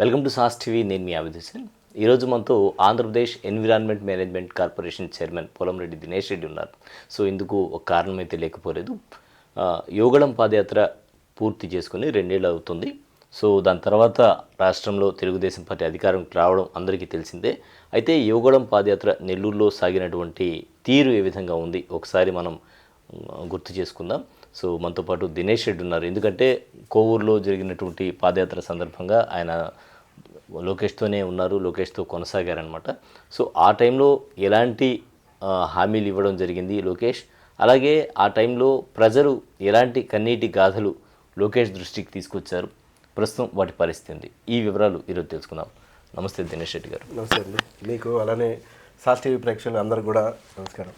Welcome to sauce TV. నేను మీ అభిదర్శన్. ఈరోజు మనతో Andhra Pradesh environment management corporation chairman Polamreddy Dinesh Reddy ఉన్నారు. సో ఇందుకు ఒక కారణం అయితే లేకపోలేదు. యోగళం పాదయాత్ర పూర్తి చేసుకుని 2 ఏళ్ళు అవుతుంది. సో దాని తర్వాత రాష్ట్రంలో తెలుగుదేశం పార్టీ అధికారంకి రావడం అందరికీ తెలిసిందే. అయితే యోగళం పాదయాత్ర నెల్లూరులో సాగినటువంటి తీరు ఏ విధంగా ఉంది ఒకసారి మనం గుర్తు చేసుకుందాం. సో మనతో పాటు దినేష్ రెడ్డి ఉన్నారు. ఎందుకంటే కోవూరులో జరిగినటువంటి పాదయాత్ర సందర్భంగా ఆయన లోకేష్తోనే ఉన్నారు, లోకేష్తో కొనసాగారనమాట. సో ఆ టైంలో ఎలాంటి హామీలు ఇవ్వడం జరిగింది లోకేష్, అలాగే ఆ టైంలో ప్రజలు ఎలాంటి కన్నీటి గాథలు లోకేష్ దృష్టికి తీసుకొచ్చారు, ప్రస్తుతం వాటి పరిస్థితి, ఈ వివరాలు ఈరోజు తెలుసుకుందాం. నమస్తే దినేష్ రెడ్డి గారు. నమస్తే అండి మీకు, అలానే సాస్ టీవీ ప్రేక్షకులు అందరూ కూడా నమస్కారం.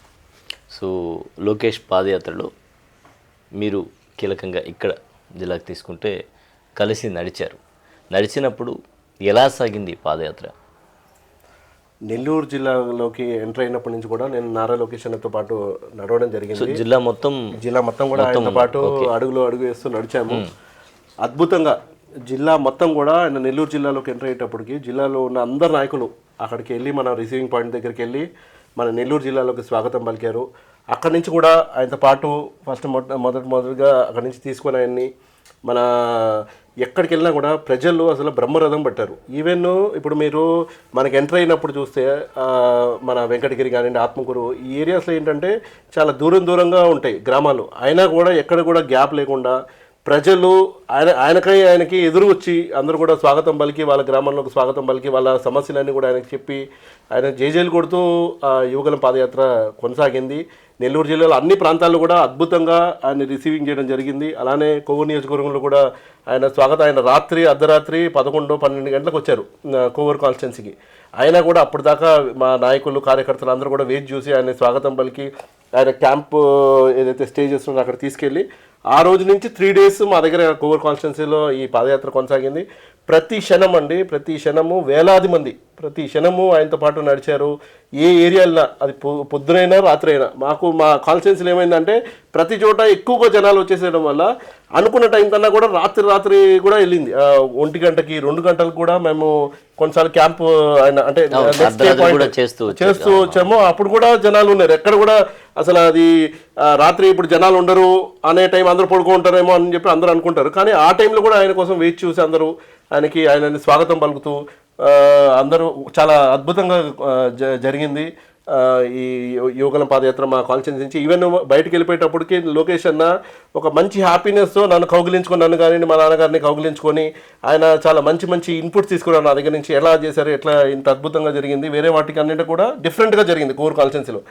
సో లోకేష్ పాదయాత్రలో మీరు కీలకంగా ఇక్కడ జిల్లాకు తీసుకుంటే కలిసి నడిచినప్పుడు ఎలా సాగింది పాదయాత్ర? నెల్లూరు జిల్లాలోకి ఎంటర్ అయినప్పటి నుంచి కూడా నేను నారా లోకేష్ అన్నతో పాటు నడవడం జరిగింది. జిల్లా మొత్తం కూడా ఆయనతో పాటు అడుగు వేస్తూ నడిచాము. అద్భుతంగా జిల్లా మొత్తం కూడా ఆయన నెల్లూరు జిల్లాలోకి ఎంటర్ అయ్యేటప్పటికి జిల్లాలో ఉన్న అందరు నాయకులు అక్కడికి వెళ్ళి మన రిసీవింగ్ పాయింట్ దగ్గరికి వెళ్ళి మన నెల్లూరు జిల్లాలోకి స్వాగతం పలికారు. అక్కడి నుంచి కూడా ఆయనతో పాటు ఫస్ట్ మొదటిగా అక్కడి నుంచి తీసుకొని ఆయన్ని మన ఎక్కడికి వెళ్ళినా కూడా ప్రజలు అసలు బ్రహ్మరథం పట్టారు. ఈవెన్ ఇప్పుడు మీరు మనకి ఎంటర్ అయినప్పుడు చూస్తే మన వెంకటగిరి కానివ్వండి, ఆత్మకూరు, ఈ ఏరియాస్లో ఏంటంటే చాలా దూరంగా ఉంటాయి గ్రామాలు. అయినా కూడా ఎక్కడ కూడా గ్యాప్ లేకుండా ప్రజలు ఆయనకి ఎదురు వచ్చి అందరూ కూడా స్వాగతం పలికి, వాళ్ళ గ్రామంలోకి స్వాగతం పలికి, వాళ్ళ సమస్యలన్నీ కూడా ఆయనకు చెప్పి ఆయన జైజేలు కొడుతూ యువగలం పాదయాత్ర కొనసాగింది. నెల్లూరు జిల్లాలో అన్ని ప్రాంతాల్లో కూడా అద్భుతంగా ఆయన రిసీవింగ్ చేయడం జరిగింది. అలానే కోవూరు నియోజకవర్గంలో కూడా ఆయన అర్ధరాత్రి 11-12 గంటలకు వచ్చారు కోవూరు కాన్స్టిట్యున్సీకి. అయినా కూడా అప్పుడు దాకా మా నాయకులు, కార్యకర్తలు అందరూ కూడా వేచి చూసి ఆయన స్వాగతం పలికి ఆయన క్యాంపు ఏదైతే స్టే చేస్తున్నారో అక్కడ తీసుకెళ్ళి ఆ రోజు నుంచి 3 days మా దగ్గర కోవూరు కాన్స్టిట్యున్సీలో ఈ పాదయాత్ర కొనసాగింది. ప్రతి క్షణము వేలాది మంది ప్రతి క్షణము ఆయనతో పాటు నడిచారు. ఏ ఏరియాలో అది పొద్దునైనా రాత్రైనా మా కాన్స్టిట్యున్సీలో ఏమైందంటే ప్రతి చోట ఎక్కువగా జనాలు వచ్చేసేయడం వల్ల అనుకున్న టైం కన్నా కూడా రాత్రి కూడా వెళ్ళింది. 1 గంటకి 2 గంటలకు కూడా మేము కొన్నిసార్లు క్యాంపు ఆయన అంటే చేస్తూ వచ్చాము. అప్పుడు కూడా జనాలు ఉన్నారు. ఎక్కడ కూడా అసలు అది రాత్రి ఇప్పుడు జనాలు ఉండరు అనే టైం, అందరూ పడుకుంటారేమో అని చెప్పి అందరూ అనుకుంటారు. కానీ ఆ టైంలో కూడా ఆయన కోసం వెయిట్ చూసి అందరూ ఆయనని స్వాగతం పలుకుతూ అందరూ చాలా అద్భుతంగా జరిగింది ఈ యువగలం పాదయాత్ర మా కాన్స్టిట్యున్సీ నుంచి. ఈవెన్ బయటకు వెళ్ళిపోయేటప్పటికి లోకేష్ అన్న ఒక మంచి హ్యాపీనెస్తో నన్ను కానీ మా నాన్నగారిని కౌగిలించుకొని ఆయన చాలా మంచి ఇన్పుట్స్ తీసుకున్నారు నా దగ్గర నుంచి. ఎలా చేశారు, ఎట్లా ఇంత అద్భుతంగా జరిగింది, వేరే వాటికి అన్నింటి కూడా డిఫరెంట్గా జరిగింది. కోవూరు కాన్స్టిట్యున్సీలో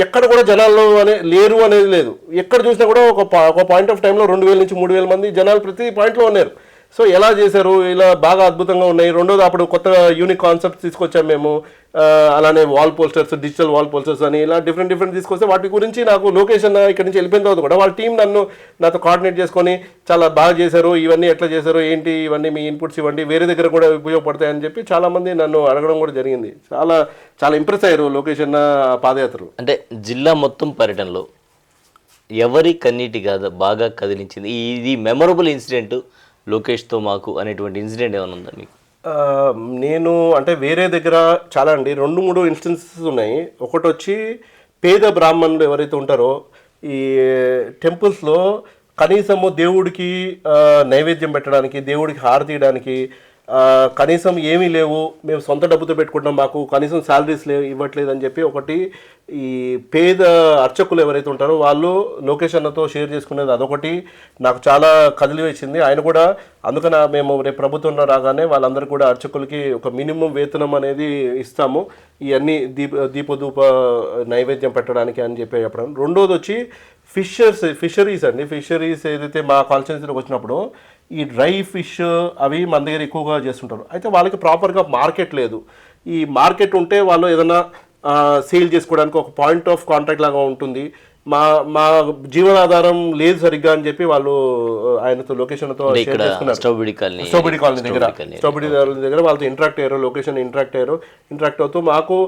ఎక్కడ కూడా జనాల్లో లేరు అనేది లేదు. ఎక్కడ చూసినా కూడా ఒక పాయింట్ ఆఫ్ టైంలో 2000 నుంచి 3000 మంది జనాలు ప్రతి పాయింట్లో ఉన్నారు. సో ఎలా చేశారు, ఇలా బాగా అద్భుతంగా ఉన్నాయి. రెండోది, అప్పుడు కొత్త యూనిక్ కాన్సెప్ట్స్ తీసుకొచ్చాము మేము. అలానే wall posters, digital wall posters అని ఇలా డిఫరెంట్ తీసుకొస్తే వాటి గురించి నాకు లోకేష్ అన్న ఇక్కడి నుంచి వెళ్ళిపోయిన తర్వాత కూడా వాళ్ళ టీం నాతో కోఆర్డినేట్ చేసుకొని చాలా బాగా చేశారు, ఇవన్నీ ఎట్లా చేశారు ఏంటి, ఇవన్నీ మీ ఇన్పుట్స్ ఇవ్వండి, వేరే దగ్గర కూడా ఉపయోగపడతాయని చెప్పి చాలామంది నన్ను అడగడం కూడా జరిగింది. చాలా ఇంప్రెస్ అయ్యారు లోకేష్ అన్న పాదయాత్రలు. అంటే జిల్లా మొత్తం పర్యటనలో ఎవరి కన్నీటి కాదు బాగా కదిలించింది, ఇది మెమొరబుల్ ఇన్సిడెంట్ లోకేష్తో మాకు అనేటువంటి ఇన్సిడెంట్ ఏమైనా ఉందా మీకు? నేను అంటే వేరే దగ్గర చాలా 2-3 ఇన్స్టెన్సెస్ ఉన్నాయి. ఒకటి వచ్చి పేద బ్రాహ్మణులు ఎవరైతే ఉంటారో ఈ టెంపుల్స్లో కనీసము దేవుడికి నైవేద్యం పెట్టడానికి, దేవుడికి హారతీయడానికి కనీసం ఏమీ లేవు, మేము సొంత డబ్బుతో పెట్టుకుంటాం, మాకు కనీసం శాలరీస్ ఇవ్వట్లేదు అని చెప్పి ఒకటి ఈ పేద అర్చకులు ఎవరైతే ఉంటారో వాళ్ళు లోకేష్ అన్నతో షేర్ చేసుకునేది అదొకటి నాకు చాలా కదిలి వచ్చింది. ఆయన కూడా అందుకని మేము రేపు ప్రభుత్వంలో రాగానే వాళ్ళందరూ కూడా అర్చకులకి ఒక మినిమం వేతనం అనేది ఇస్తాము, ఇవన్నీ దీపధూప నైవేద్యం పెట్టడానికి అని చెప్పి చెప్పడం. రెండోది వచ్చి ఫిషరీస్ ఏదైతే మా కాన్స్టిట్యున్సీలోకి వచ్చినప్పుడు ఈ డ్రై ఫిష్ అవి మన దగ్గర ఎక్కువగా చేస్తుంటారు. అయితే వాళ్ళకి ప్రాపర్గా మార్కెట్ లేదు. ఈ మార్కెట్ ఉంటే వాళ్ళు ఏదైనా సేల్ చేసుకోవడానికి ఒక పాయింట్ ఆఫ్ కాంటాక్ట్ లాగా ఉంటుంది. మా జీవనాధారం లేదు సరిగ్గా అని చెప్పి వాళ్ళు ఆయనతో లొకేషన్తో షేర్ చేసుకున్నారు. స్ట్రాబెరీ కాలనీ దగ్గర వాళ్ళతో ఇంటరాక్ట్ అయ్యారు, లొకేషన్ ఇంటరాక్ట్ అవుతూ మాకు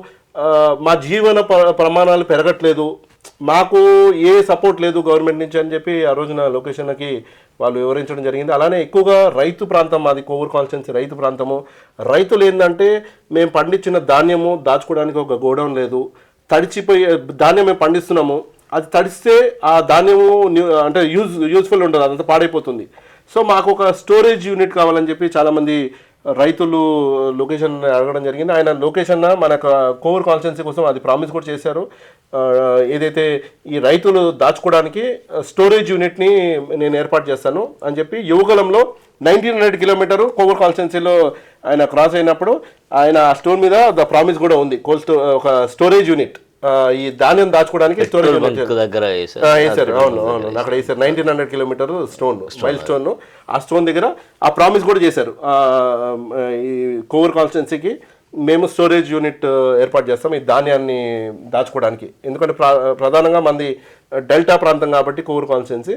మా జీవన ప్రమాణాలు పెరగట్లేదు, మాకు ఏ సపోర్ట్ లేదు గవర్నమెంట్ నుంచి అని చెప్పి ఆ రోజున లొకేషన్కి వాళ్ళు వివరించడం జరిగింది. అలానే ఎక్కువగా రైతు ప్రాంతం, మాది కోవూరు కాన్స్టిట్యున్సీ రైతు ప్రాంతము. రైతులు ఏంటంటే మేము పండించిన ధాన్యము దాచుకోవడానికి ఒక గోడౌన్ లేదు, తడిచిపోయే ధాన్యం మేము పండిస్తున్నాము, అది తడిస్తే ఆ ధాన్యము అంటే యూజ్ఫుల్ ఉండదు, అదంతా పాడైపోతుంది. సో మాకు ఒక స్టోరేజ్ యూనిట్ కావాలని చెప్పి చాలామంది రైతులు లొకేషన్ అడగడం జరిగింది. ఆయన లొకేషన్ మన కోవూరు కాన్స్టిట్యున్సీ కోసం అది ప్రామిస్ కూడా చేశారు. ఏదైతే ఈ రైతులు దాచుకోవడానికి స్టోరేజ్ యూనిట్ని నేను ఏర్పాటు చేస్తాను అని చెప్పి యువగలంలో 1900 కిలోమీటరు కోవూరు కాన్స్టిట్యున్సీలో ఆయన క్రాస్ అయినప్పుడు ఆయన ఆ స్టోర్ మీద ద ప్రామిస్ కూడా ఉంది, ఒక స్టోరేజ్ యూనిట్, ఈ ధాన్యం దాచుకోవడానికి స్టోరేజ్ దగ్గర వేసారు. అవును అవును, అక్కడ వేసారు 1900 కిలోమీటర్ స్టోన్, మైల్ స్టోన్. ఆ స్టోన్ దగ్గర ఆ ప్రామిస్ కూడా చేశారు, ఈ కోవూరు కాన్స్టిట్యున్సీకి మేము స్టోరేజ్ యూనిట్ ఏర్పాటు చేస్తాం ఈ ధాన్యాన్ని దాచుకోవడానికి. ఎందుకంటే ప్రధానంగా మంది డెల్టా ప్రాంతం కాబట్టి కోవూరు కాన్స్టిట్యున్సీ,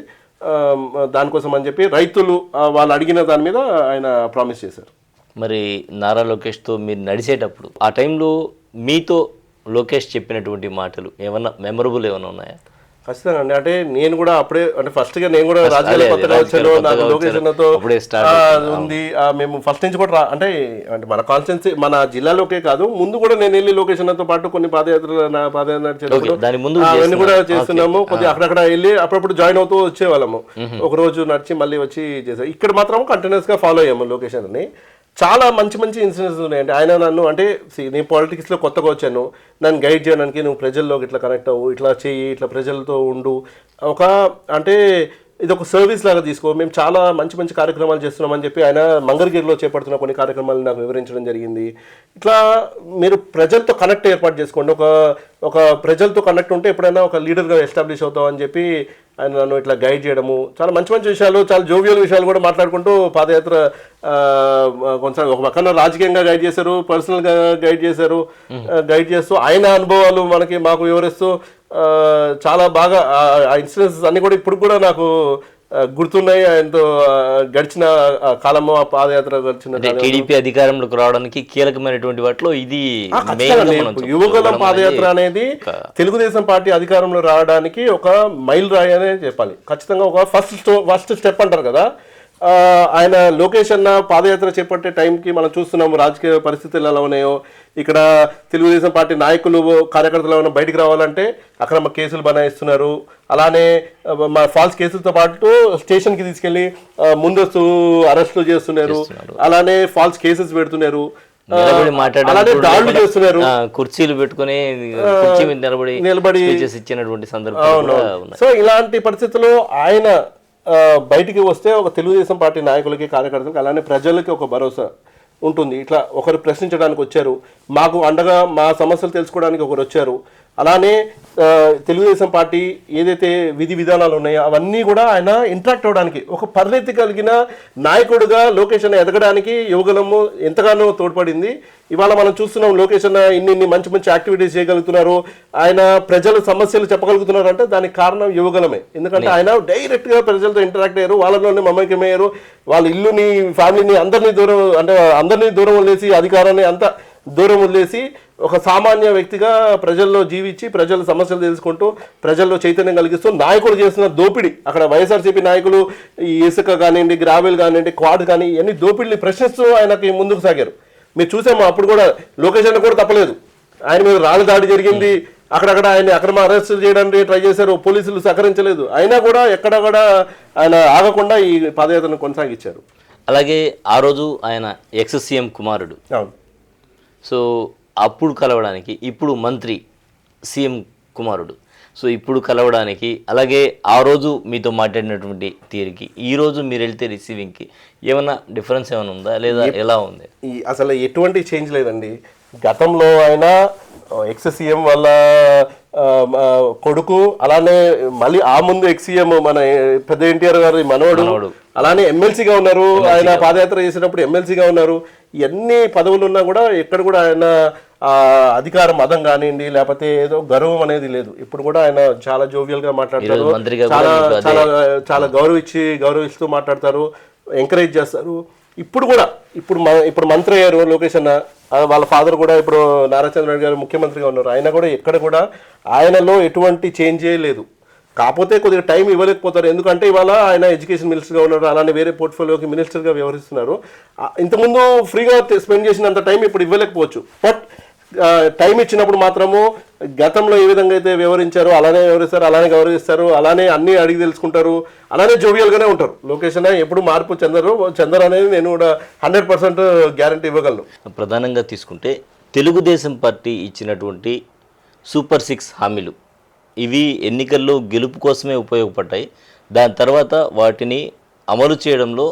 దానికోసం అని చెప్పి రైతులు వాళ్ళు అడిగిన దాని మీద ఆయన ప్రామిస్ చేశారు. మరి నారా లోకేష్తో మీరు నడిచేటప్పుడు ఆ టైంలో మీతో లోకేష్ చెప్పినటువంటి మాటలు ఏమన్నా మెమరబుల్ ఏమైనా ఉన్నాయా? ఖచ్చితంగా అండి. అంటే నేను కూడా అప్పుడే, అంటే ఫస్ట్గా నేను కూడా రాజకీయాలు కొత్తగా వచ్చాను, నాకు లోకేష్ అన్నతో ఉంది. మేము ఫస్ట్ నుంచి కూడా అంటే మన కాన్స్టిట్యున్సీ మన జిల్లాలోకే కాదు, ముందు కూడా నేను వెళ్ళి లోకేష్ అన్నతో పాటు కొన్ని పాదయాత్రలు అవన్నీ కూడా చేస్తున్నాము. కొద్దిగా అక్కడక్కడ వెళ్ళి అప్పుడప్పుడు జాయిన్ అవుతూ వచ్చేవాళ్ళము. ఒక రోజు నడిచి మళ్ళీ వచ్చి చేసాం. ఇక్కడ మాత్రం కంటిన్యూస్గా ఫాలో అయ్యాము లోకేష్ అన్నని. చాలా మంచి మంచి ఇన్సిడెంట్స్ ఉన్నాయండి. ఆయన నన్ను అంటే నేను పాలిటిక్స్లో కొత్తగా వచ్చాను, నన్ను గైడ్ చేయడానికి నువ్వు ప్రజల్లోకి ఇట్లా కనెక్ట్ అవ్వు, ఇట్లా చెయ్యి, ఇట్లా ప్రజలతో ఉండు, ఒక అంటే ఇది ఒక సర్వీస్ లాగా తీసుకో, మేము చాలా మంచి మంచి కార్యక్రమాలు చేస్తున్నామని చెప్పి ఆయన మంగళగిరిలో చేపడుతున్న కొన్ని కార్యక్రమాలు నాకు వివరించడం జరిగింది. ఇట్లా మీరు ప్రజలతో కనెక్ట్ ఏర్పాటు చేసుకోండి, ఒక ప్రజలతో కనెక్ట్ ఉంటే ఎప్పుడైనా ఒక లీడర్గా ఎస్టాబ్లిష్ అవుతావు అని చెప్పి ఆయన నన్ను ఇట్లా గైడ్ చేయడము, చాలా మంచి మంచి విషయాలు, చాలా జోవియల్ విషయాలు కూడా మాట్లాడుకుంటూ పాదయాత్ర కొంచెం ఒక పక్కన రాజకీయంగా గైడ్ చేశారు, పర్సనల్గా గైడ్ చేశారు. గైడ్ చేస్తూ ఆయన అనుభవాలు మాకు వివరిస్తూ చాలా బాగా ఆ ఇన్సిడెంట్స్ అన్ని కూడా ఇప్పుడు కూడా నాకు గుర్తున్నాయి. ఆయనతో గడిచిన కాలము, ఆ పాదయాత్ర గడిచిన టీడీపీ అధికారంలోకి రావడానికి కీలకమైనటువంటి వాటిలో ఇది యువగలం పాదయాత్ర అనేది తెలుగుదేశం పార్టీ అధికారంలో రావడానికి ఒక మైల్ రాయి అనే చెప్పాలి. ఖచ్చితంగా ఒక ఫస్ట్ స్టెప్ అంటారు కదా. ఆయన లోకేష్ అన్న పాదయాత్ర చేపట్టే టైంకి మనం చూస్తున్నాము రాజకీయ పరిస్థితులు ఎలా ఉన్నాయో. ఇక్కడ తెలుగుదేశం పార్టీ నాయకులు కార్యకర్తలు ఏమైనా బయటికి రావాలంటే అక్రమ కేసులు బనాయిస్తున్నారు. అలానే ఫాల్స్ కేసులతో పాటు స్టేషన్కి తీసుకెళ్లి ముందస్తు అరెస్టులు చేస్తున్నారు, అలానే ఫాల్స్ కేసెస్ పెడుతున్నారు, అలానే దాడులు చేస్తున్నారు, కుర్చీలు పెట్టుకుని నిలబడి ఇచ్చినటువంటి సందర్భం. సో ఇలాంటి పరిస్థితుల్లో ఆయన బయటికి వస్తే ఒక తెలుగుదేశం పార్టీ నాయకులకి, కార్యకర్తలకి, అలానే ప్రజలకి ఒక భరోసా ఉంటుంది. ఇట్లా ఒకరు ప్రశ్నించడానికి వచ్చారు, మాకు అండగా మా సమస్యలు తెలుసుకోవడానికి ఒకరు వచ్చారు. అలానే తెలుగుదేశం పార్టీ ఏదైతే విధి విధానాలు ఉన్నాయో అవన్నీ కూడా ఆయన ఇంట్రాక్ట్ అవ్వడానికి ఒక పరిణతి కలిగిన నాయకుడిగా లోకేష్ అన్న ఎదగడానికి యువగలము ఎంతగానో తోడ్పడింది. ఇవాళ మనం చూస్తున్నాం లోకేష్ అన్న ఇన్ని మంచి మంచి యాక్టివిటీస్ చేయగలుగుతున్నారు, ఆయన ప్రజల సమస్యలు చెప్పగలుగుతున్నారు అంటే దానికి కారణం యువగలమే. ఎందుకంటే ఆయన డైరెక్ట్గా ప్రజలతో ఇంటరాక్ట్ అయ్యారు, వాళ్ళలోనే మమేకమయ్యారు, వాళ్ళ ఇల్లుని, ఫ్యామిలీని అందరినీ దూరం వదిలేసి, అధికారాన్ని అంతా దూరం వదిలేసి ఒక సామాన్య వ్యక్తిగా ప్రజల్లో జీవించి ప్రజల సమస్యలు తెలుసుకుంటూ ప్రజల్లో చైతన్యం కలిగిస్తూ నాయకులు చేస్తున్న దోపిడీ, అక్కడ వైఎస్ఆర్సీపీ నాయకులు ఈ ఇసుక కానివ్వండి, గ్రావెల్ కానివ్వండి, క్వాడ్ కానీ ఇవన్నీ దోపిడీని ప్రశ్నిస్తూ ఆయనకి ముందుకు సాగారు. మీరు చూసాము అప్పుడు కూడా లోకేష్ అన్న కూడా తప్పలేదు, ఆయన మీద రాళ్ళ దాడి జరిగింది, అక్కడక్కడ ఆయన అక్రమ అరెస్టులు చేయడానికి ట్రై చేశారు, పోలీసులు సహకరించలేదు, అయినా కూడా ఎక్కడక్కడ ఆయన ఆగకుండా ఈ పాదయాత్రను కొనసాగించారు. అలాగే ఆ రోజు ఆయన ఎక్స్ సీఎం కుమారుడు, సో అప్పుడు కలవడానికి, ఇప్పుడు మంత్రి సీఎం కుమారుడు, సో ఇప్పుడు కలవడానికి, అలాగే ఆ రోజు మీతో మాట్లాడినటువంటి తీరుకి ఈ రోజు మీరు వెళ్తే రిసీవింగ్కి ఏమైనా డిఫరెన్స్ ఏమైనా ఉందా, లేదా ఎలా ఉంది? అసలు ఎటువంటి చేంజ్ లేదండి. గతంలో ఆయన ఎక్స్ సీఎం వాళ్ళ కొడుకు, అలానే మళ్ళీ ఆ ముందు ఎక్స్ సీఎం మన పెద్ద ఎన్టీఆర్ గారి మనవడు, అలానే ఎమ్మెల్సీగా ఉన్నారు. ఆయన పాదయాత్ర చేసేటప్పుడు ఎమ్మెల్సీగా ఉన్నారు. ఎన్ని పదవులు ఉన్నా కూడా ఎక్కడ కూడా ఆయన అధికార మదం కానివ్వండి, లేకపోతే ఏదో గర్వం అనేది లేదు. ఇప్పుడు కూడా ఆయన చాలా జోవియల్గా మాట్లాడతారు, చాలా చాలా చాలా గౌరవిస్తూ మాట్లాడతారు, ఎంకరేజ్ చేస్తారు. ఇప్పుడు మంత్రి అయ్యారు లోకేష్ అన్న, వాళ్ళ ఫాదర్ కూడా ఇప్పుడు నారా చంద్రబాబు గారు ముఖ్యమంత్రిగా ఉన్నారు. ఆయన కూడా ఎక్కడ కూడా ఆయనలో ఎటువంటి చేంజే లేదు. కాకపోతే కొద్దిగా టైం ఇవ్వలేకపోతారు. ఎందుకంటే ఇవాళ ఆయన ఎడ్యుకేషన్ మినిస్టర్గా ఉన్నారు, అలానే వేరే పోర్ట్ఫోలియోకి మినిస్టర్గా వ్యవహరిస్తున్నారు. ఇంతకుముందు ఫ్రీగా స్పెండ్ చేసినంత టైం ఇప్పుడు ఇవ్వలేకపోవచ్చు. బట్ టైం ఇచ్చినప్పుడు మాత్రము గతంలో ఏ విధంగా అయితే వ్యవహరించారో అలానే వ్యవహరిస్తారు, అలానే గౌరవిస్తారు, అలానే అన్నీ అడిగి తెలుసుకుంటారు, అలానే జోవియల్గానే ఉంటారు. లోకేష్ అనే ఎప్పుడు మార్పు చెందరు అనేది నేను కూడా 100% గ్యారంటీ ఇవ్వగలను. ప్రధానంగా తీసుకుంటే తెలుగుదేశం పార్టీ ఇచ్చినటువంటి సూపర్ 6 హామీలు ఇవి ఎన్నికల్లో గెలుపు కోసమే ఉపయోగపడ్డాయి. దాని తర్వాత వాటిని అమలు చేయడంలో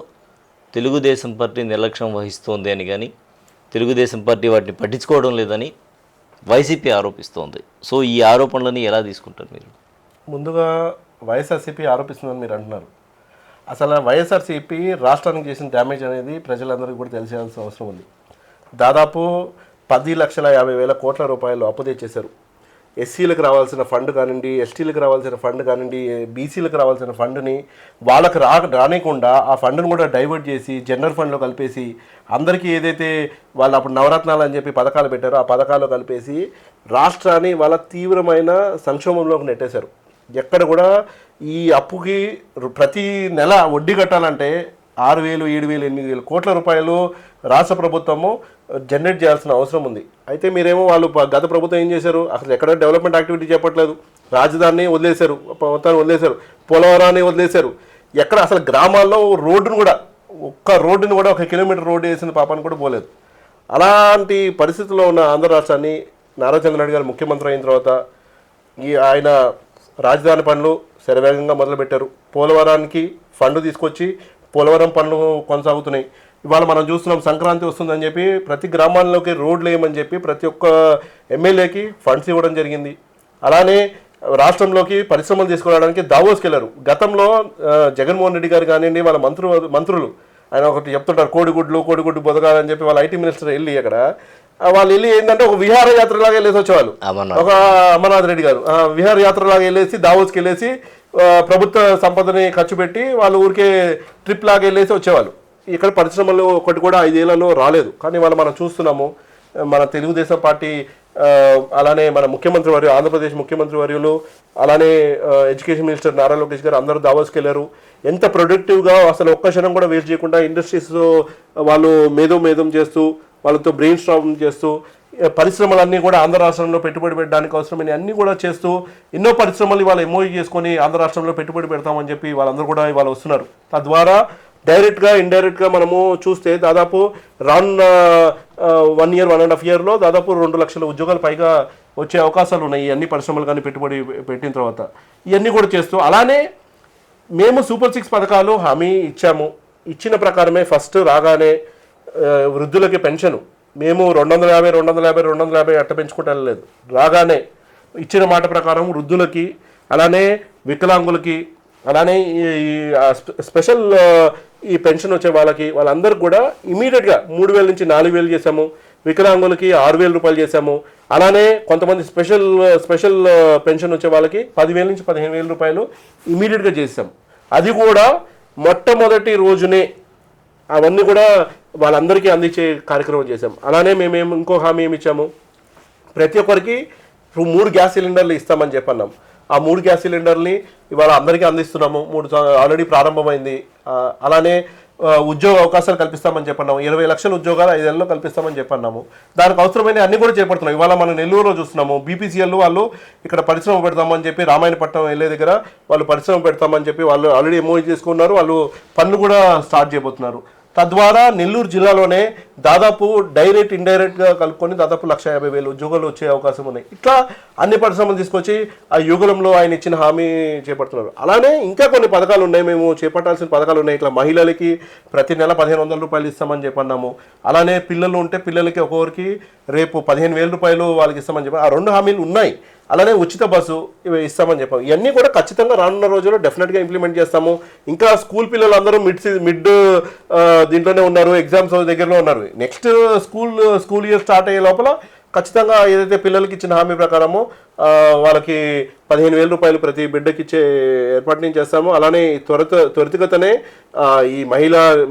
తెలుగుదేశం పార్టీ నిర్లక్ష్యం వహిస్తోంది అని కానీ తెలుగుదేశం పార్టీ వాటిని పట్టించుకోవడం లేదని వైసీపీ ఆరోపిస్తోంది. సో ఈ ఆరోపణలని ఎలా తీసుకుంటారు మీరు? ముందుగా వైఎస్ఆర్సీపీ ఆరోపిస్తుందని మీరు అంటున్నారు. అసలు వైఎస్ఆర్సీపీ రాష్ట్రానికి చేసిన డ్యామేజ్ అనేది ప్రజలందరికీ కూడా తెలియాల్సిన అవసరం ఉంది. దాదాపు 10,50,000 కోట్ల రూపాయలు అప్పు తెచ్చేశారు. ఎస్సీలకు రావాల్సిన ఫండ్ కానివ్వండి, ఎస్టీలకు రావాల్సిన ఫండ్ కానివ్వండి, బీసీలకు రావాల్సిన ఫండ్ని వాళ్ళకి రానికుండా ఆ ఫండ్ని కూడా డైవర్ట్ చేసి జనరల్ ఫండ్లో కలిపేసి అందరికీ ఏదైతే వాళ్ళు అప్పుడు నవరత్నాలు అని చెప్పి పథకాలు పెట్టారో ఆ పథకాల్లో కలిపేసి రాష్ట్రాన్ని వాళ్ళ తీవ్రమైన సంక్షోభంలోకి నెట్టేశారు. ఎక్కడ కూడా ఈ అప్పుకి ప్రతి నెల వడ్డీ కట్టాలంటే 6,000, 7,000, 8,000 కోట్ల రూపాయలు రాష్ట్ర ప్రభుత్వము జనరేట్ చేయాల్సిన అవసరం ఉంది. అయితే మీరేమో వాళ్ళు గత ప్రభుత్వం ఏం చేశారు, అసలు ఎక్కడ డెవలప్మెంట్ యాక్టివిటీ చెప్పట్లేదు. రాజధానిని వదిలేశారు, మొత్తాన్ని వదిలేశారు, పోలవరాన్ని వదిలేశారు. ఎక్కడ అసలు గ్రామాల్లో రోడ్డును కూడా ఒక్క రోడ్డుని కూడా 1 కిలోమీటర్ రోడ్డు వేసిన పాపాన్ని కూడా పోలేదు. అలాంటి పరిస్థితుల్లో ఉన్న ఆంధ్ర రాష్ట్రాన్ని నారా చంద్రబాబు నాయుడు గారు ముఖ్యమంత్రి అయిన తర్వాత ఆయన రాజధాని పనులు శరవేగంగా మొదలుపెట్టారు. పోలవరానికి ఫండ్ తీసుకొచ్చి పోలవరం పనులు కొనసాగుతున్నాయి. ఇవాళ మనం చూస్తున్నాం, సంక్రాంతి వస్తుందని చెప్పి ప్రతి గ్రామాల్లోకి రోడ్లు వేయమని చెప్పి ప్రతి ఒక్క ఎమ్మెల్యేకి ఫండ్స్ ఇవ్వడం జరిగింది. అలానే రాష్ట్రంలోకి పరిశ్రమలు తీసుకురావడానికి దావోస్కి వెళ్ళారు. గతంలో జగన్మోహన్ రెడ్డి గారు కానివ్వండి, వాళ్ళ మంత్రులు ఆయన ఒకటి చెప్తుంటారు, కోడిగుడ్డు బొదగాలని చెప్పి వాళ్ళ ఐటీ మినిస్టర్ వెళ్ళి అక్కడ వాళ్ళు వెళ్ళి ఏంటంటే ఒక విహారయాత్రలాగా వెళ్ళేసి వచ్చేవాళ్ళు. ఒక అమర్నాథ్ రెడ్డి గారు విహారయాత్రలాగా వెళ్ళేసి దావోస్కి వెళ్ళేసి ప్రభుత్వ సంపదని ఖర్చు పెట్టి వాళ్ళు ఊరికే ట్రిప్ లాగా వెళ్ళేసి వచ్చేవాళ్ళు. ఇక్కడ పరిశ్రమలు ఒకటి కూడా 5 ఏళ్లలో రాలేదు. కానీ వాళ్ళు మనం చూస్తున్నాము, మన తెలుగుదేశం పార్టీ అలానే మన ముఖ్యమంత్రి వర్యులు, ఆంధ్రప్రదేశ్ ముఖ్యమంత్రి వర్యులు, అలానే ఎడ్యుకేషన్ మినిస్టర్ నారా లోకేష్ గారు అందరూ దావోస్కి వెళ్ళారు. ఎంత ప్రొడక్టివ్గా అసలు ఒక్క క్షణం కూడా వేస్ట్ చేయకుండా ఇండస్ట్రీస్ వాళ్ళు మేధం చేస్తూ వాళ్ళతో బ్రెయిన్ స్టార్మింగ్ చేస్తూ పరిశ్రమలన్నీ కూడా ఆంధ్ర రాష్ట్రంలో పెట్టుబడి పెట్టడానికి అవసరమైన అన్నీ కూడా చేస్తూ ఎన్నో పరిశ్రమలు ఇవాళ ఎంఓయూ చేసుకొని ఆంధ్ర రాష్ట్రంలో పెట్టుబడి పెడతామని చెప్పి వాళ్ళందరూ కూడా ఇవాళ వస్తున్నారు. తద్వారా డైరెక్ట్గా ఇండైరెక్ట్గా మనము చూస్తే దాదాపు రానున్న 1 year 1.5 yearలో దాదాపు 2 లక్షల ఉద్యోగాలు పైగా వచ్చే అవకాశాలు ఉన్నాయి. ఈ అన్ని పరిశ్రమలు కానీ పెట్టుబడి పెట్టిన తర్వాత ఇవన్నీ కూడా చేస్తూ, అలానే మేము సూపర్ 6 పథకాలు హామీ ఇచ్చాము. ఇచ్చిన ప్రకారమే ఫస్ట్ రాగానే వృద్ధులకి పెన్షను మేము 250 అట్ట పెంచుకుంటా లేదు. రాగానే ఇచ్చిన మాట ప్రకారం వృద్ధులకి, అలానే వికలాంగులకి, అలానే స్పెషల్ ఈ పెన్షన్ వచ్చే వాళ్ళందరికీ కూడా ఇమీడియట్గా 3,000 నుంచి 4,000 చేసాము. వికలాంగులకి 6,000 రూపాయలు చేసాము. అలానే కొంతమంది స్పెషల్ పెన్షన్ వచ్చే వాళ్ళకి 10,000 నుంచి 15,000 రూపాయలు ఇమీడియట్గా చేసాము. అది కూడా మొట్టమొదటి రోజునే అవన్నీ కూడా వాళ్ళందరికీ అందించే కార్యక్రమం చేసాం. అలానే మేము ఇంకో హామీ ఏమి ఇచ్చాము, ప్రతి ఒక్కరికి 3 గ్యాస్ సిలిండర్లు ఇస్తామని చెప్పన్నాం. ఆ 3 గ్యాస్ సిలిండర్ని ఇవాళ అందరికీ అందిస్తున్నాము. 3 ఆల్రెడీ ప్రారంభమైంది. అలానే ఉద్యోగ అవకాశాలు కల్పిస్తామని చెప్పన్నాము. 20 లక్షల ఉద్యోగాలు 5 ఏళ్ళలో కల్పిస్తామని చెప్పన్నాము. దానికి అవసరమైన అన్ని కూడా చేపడుతున్నాం. ఇవాళ మనం నెల్లూరులో చూస్తున్నాము, బీపీసీఎల్ వాళ్ళు ఇక్కడ పరిశ్రమ పెడతామని చెప్పి రామాయణపట్నం వెళ్ళే దగ్గర వాళ్ళు పరిశ్రమ పెడతామని చెప్పి వాళ్ళు ఆల్రెడీ ఎంఓయూ చేసుకున్నారు. వాళ్ళు పనులు కూడా స్టార్ట్ చేయబోతున్నారు. తద్వారా నెల్లూరు జిల్లాలోనే దాదాపు డైరెక్ట్ ఇండైరెక్ట్గా కలుపుకొని దాదాపు 150,000 ఉద్యోగాలు వచ్చే అవకాశం ఉన్నాయి. ఇట్లా అన్ని పరిశ్రమలు తీసుకొచ్చి ఆ యుగంలో ఆయన ఇచ్చిన హామీ చేపడుతున్నారు. అలానే ఇంకా కొన్ని పథకాలు ఉన్నాయి, మేము చేపట్టాల్సిన పథకాలు ఉన్నాయి. ఇట్లా మహిళలకి ప్రతి నెల 1,500 రూపాయలు ఇస్తామని చెప్పన్నాము. అలానే పిల్లలు ఉంటే పిల్లలకి ఒక్కొక్కరికి రేపు 15,000 రూపాయలు వాళ్ళకి ఇస్తామని చెప్పి ఆ 2 హామీలు ఉన్నాయి. అలానే ఉచిత బస్సు ఇవి ఇస్తామని చెప్పాము. ఇవన్నీ కూడా ఖచ్చితంగా రానున్న రోజుల్లో డెఫినెట్గా ఇంప్లిమెంట్ చేస్తాము. ఇంకా స్కూల్ పిల్లలు అందరూ మిడ్ దీంట్లోనే ఉన్నారు, ఎగ్జామ్స్ దగ్గరలో ఉన్నారు. నెక్స్ట్ స్కూల్ ఇయర్ స్టార్ట్ అయ్యే లోపల ఖచ్చితంగా ఏదైతే పిల్లలకి ఇచ్చిన హామీ ప్రకారమో వాళ్ళకి 15,000 రూపాయలు ప్రతి బిడ్డకి ఇచ్చే ఏర్పాటు నేను చేస్తాము. అలానే త్వరితగతనే ఈ